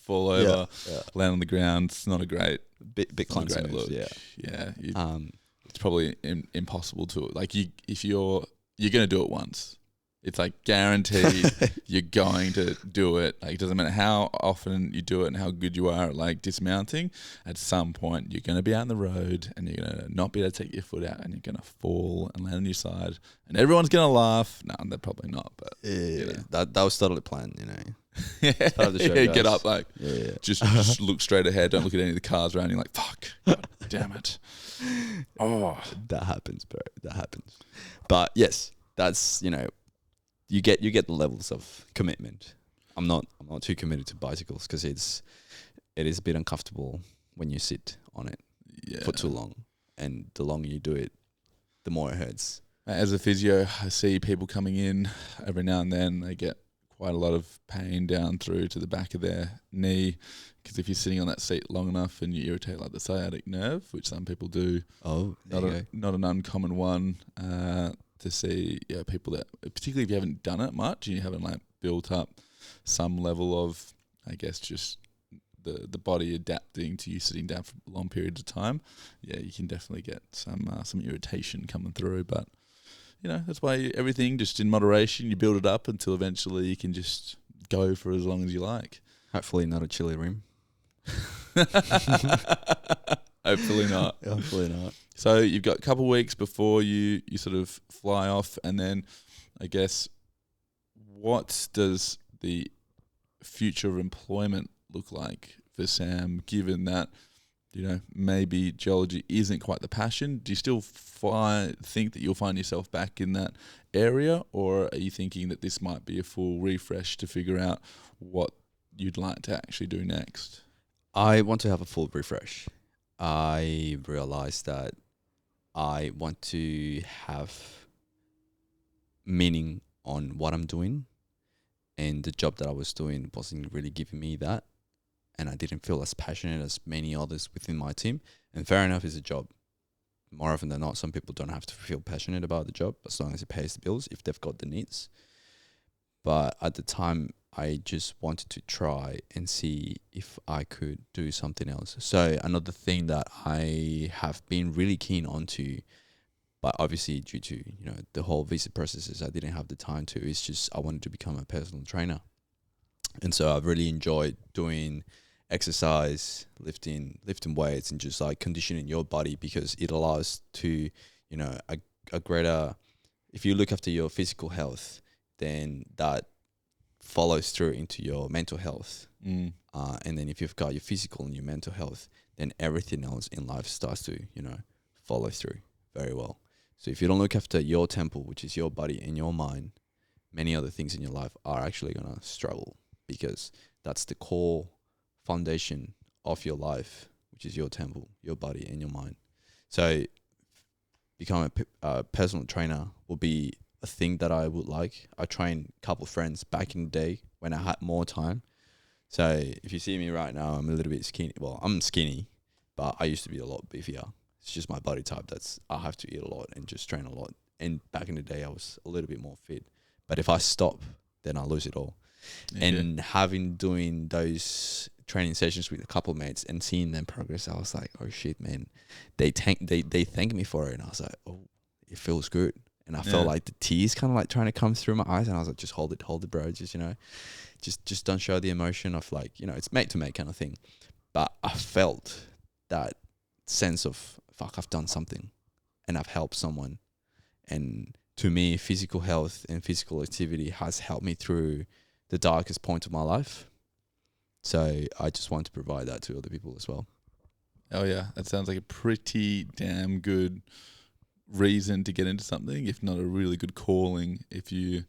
fall over, land on the ground. It's not a great bit clunky look. It's probably impossible to, like, if you're gonna do it once. It's like guaranteed you're going to do it. Like, it doesn't matter how often you do it and how good you are at like dismounting. At some point, you're going to be out on the road and you're going to not be able to take your foot out and you're going to fall and land on your side. And everyone's going to laugh. No, they're probably not. But that was totally planned. Part of the show, get up, like just look straight ahead. Don't look at any of the cars around you. Like, fuck, God damn it. Oh, that happens, bro. That happens. But yes, that's You get the levels of commitment. I'm not too committed to bicycles because it is a bit uncomfortable when you sit on it for too long, and the longer you do it, the more it hurts. As a physio, I see people coming in every now and then. They get quite a lot of pain down through to the back of their knee, because if you're sitting on that seat long enough and you irritate like the sciatic nerve, which some people do. Not an uncommon one. To see people that, particularly if you haven't done it much and you haven't like built up some level of, I guess, just the body adapting to you sitting down for long periods of time, you can definitely get some irritation coming through. But that's why everything just in moderation, you build it up until eventually you can just go for as long as you like. Hopefully not a chili rim. Hopefully not. Hopefully not. So you've got a couple of weeks before you sort of fly off, and then I guess, what does the future of employment look like for Sam, given that maybe geology isn't quite the passion, do you still think that you'll find yourself back in that area, or are you thinking that this might be a full refresh to figure out what you'd like to actually do next? I want to have a full refresh. I realized that I want to have meaning on what I'm doing, and the job that I was doing wasn't really giving me that, and I didn't feel as passionate as many others within my team. And fair enough, it's a job. More often than not, some people don't have to feel passionate about the job as long as it pays the bills if they've got the needs. But at the time, I just wanted to try and see if I could do something else. So another thing that I have been really keen onto, but obviously due to the whole visa processes, I didn't have the time to. Is just I wanted to become a personal trainer, and so I've really enjoyed doing exercise, lifting weights, and just like conditioning your body, because it allows to a greater. If you look after your physical health, then that follows through into your mental health. And then if you've got your physical and your mental health, then everything else in life starts to follow through very well. So if you don't look after your temple, which is your body and your mind, many other things in your life are actually going to struggle, because that's the core foundation of your life, which is your temple, your body and your mind. So becoming a personal trainer will be a thing that I would like. I trained a couple of friends back in the day when I had more time. So if you see me right now, I'm a little bit skinny. Well, I'm skinny, but I used to be a lot beefier. It's just my body type. I have to eat a lot and just train a lot. And back in the day, I was a little bit more fit. But if I stop, then I lose it all. Yeah. And doing those training sessions with a couple of mates and seeing them progress, I was like, oh shit, man. They thank me for it. And I was like, oh, it feels good. And I felt like the tears kind of like trying to come through my eyes. And I was like, just hold it, bro. Just don't show the emotion of like, it's mate to mate kind of thing. But I felt that sense of, fuck, I've done something and I've helped someone. And to me, physical health and physical activity has helped me through the darkest point of my life. So I just want to provide that to other people as well. Oh yeah, that sounds like a pretty damn good reason to get into something, if not a really good calling. If you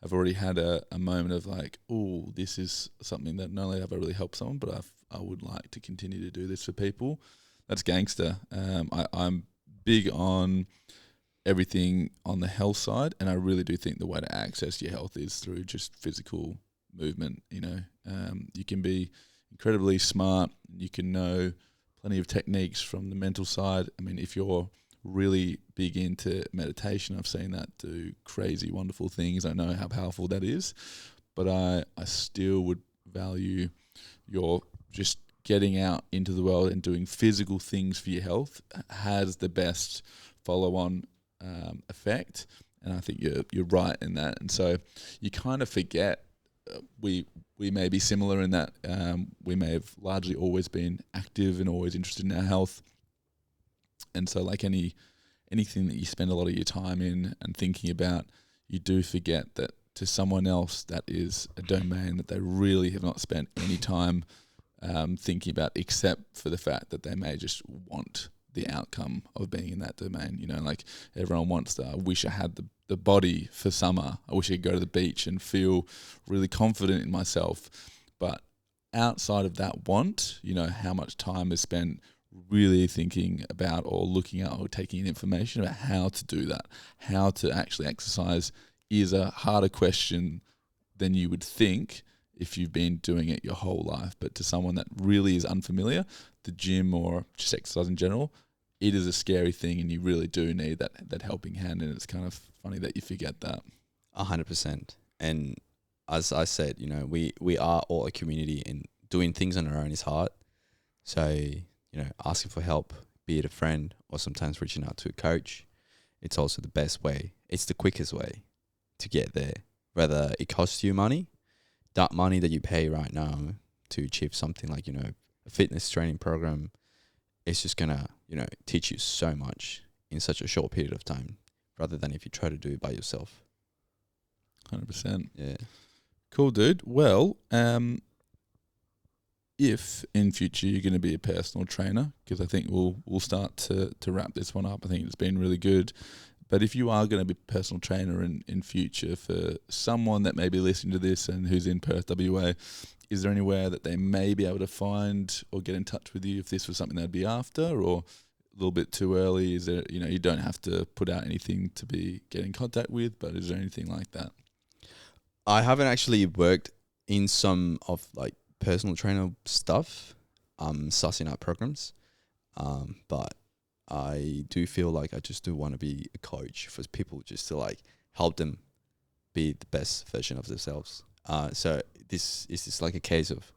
have already had a moment of like, oh, this is something that not only have I really helped someone, but I would like to continue to do this for people. That's gangster. I'm big on everything on the health side, and I really do think the way to access your health is through just physical movement. You can be incredibly smart, you can know plenty of techniques from the mental side. I mean, if you're really big into meditation, I've seen that do crazy wonderful things. I know how powerful that is, but I still would value your just getting out into the world and doing physical things for your health has the best follow-on effect. And I think you're right in that. And so you kind of forget, we may be similar in that we may have largely always been active and always interested in our health. And so like anything that you spend a lot of your time in and thinking about, you do forget that to someone else that is a domain that they really have not spent any time thinking about, except for the fact that they may just want the outcome of being in that domain. Like everyone wants I wish I had the body for summer. I wish I could go to the beach and feel really confident in myself. But outside of that want, how much time is spent really thinking about or looking at or taking in information about how to do that, how to actually exercise, is a harder question than you would think if you've been doing it your whole life. But to someone that really is unfamiliar, the gym or just exercise in general, it is a scary thing, and you really do need that helping hand. And it's kind of funny that you forget that. 100%. And as I said, we are all a community, and doing things on our own is hard. So, asking for help, be it a friend or sometimes reaching out to a coach, it's also the best way. It's the quickest way to get there. Whether it costs you money, that money that you pay right now to achieve something like, a fitness training program, it's just going to, teach you so much in such a short period of time, rather than if you try to do it by yourself. 100%. Yeah. Cool, dude. Well, if in future you're going to be a personal trainer, because I think we'll start to wrap this one up. I think it's been really good. But if you are going to be a personal trainer in future for someone that may be listening to this and who's in Perth, WA, is there anywhere that they may be able to find or get in touch with you if this was something they'd be after, or a little bit too early? Is there, you don't have to put out anything to be get in contact with, but is there anything like that? I haven't actually worked in some of like personal trainer stuff, sussing out programs, but I do feel like I just do want to be a coach for people, just to like help them be the best version of themselves. So this is this like a case of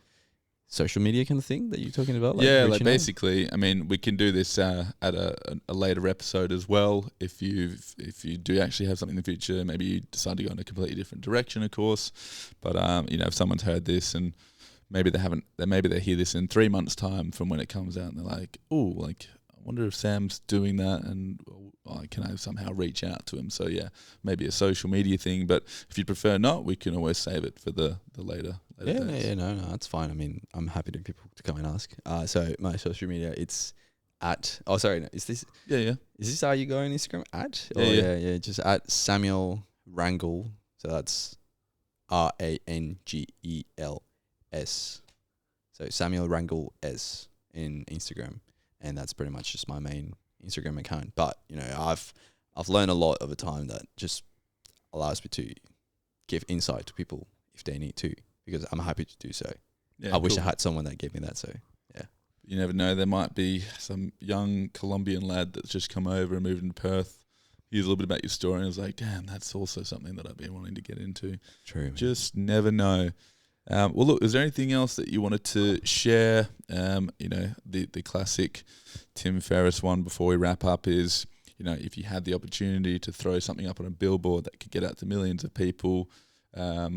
social media kind of thing that you're talking about? Like yeah, like basically, I mean, we can do this at a later episode as well. If you do actually have something in the future, maybe you decide to go in a completely different direction, of course. But if someone's heard this and maybe they hear this in 3 months' time from when it comes out, and they're like, oh, like, I wonder if Sam's doing that, and can I somehow reach out to him? So yeah, maybe a social media thing. But if you prefer not, we can always save it for the later days. Yeah, no, that's fine. I mean, I'm happy to people to come and ask. So my social media, it's at. Oh, sorry, no, is this? Yeah. Is this how you go on Instagram? At? Yeah, oh, yeah. Just at Samuel Rangle. So that's RANGELS. So Samuel Rangle S in Instagram. And that's pretty much just my main Instagram account. But I've learned a lot over time that just allows me to give insight to people if they need to, because I'm happy to do so. Yeah, I wish I had someone that gave me that. So yeah, you never know. There might be some young Columbian lad that's just come over and moved into Perth. Hears a little bit about your story and was like, "Damn, that's also something that I've been wanting to get into." True. Man. Just never know. Well, look, is there anything else that you wanted to share? The classic Tim Ferriss one before we wrap up is, if you had the opportunity to throw something up on a billboard that could get out to millions of people, a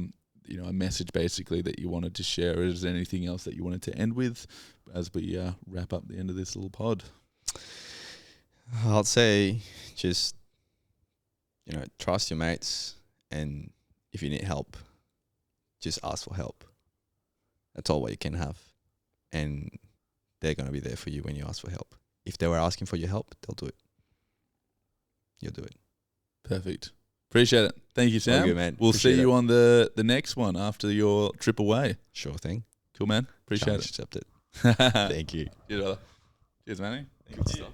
message basically that you wanted to share. Is there anything else that you wanted to end with as we wrap up the end of this little pod? I'll say just, trust your mates, and if you need help, just ask for help. That's all what you can have. And they're going to be there for you when you ask for help. If they were asking for your help, they'll do it. You'll do it. Perfect. Appreciate it. Thank you, Sam. Good, man. We'll see you on the next one after your trip away. Sure thing. Cool, man. Appreciate it. Accepted. Thank you. Cheers, brother. Cheers, Manny. Good stuff.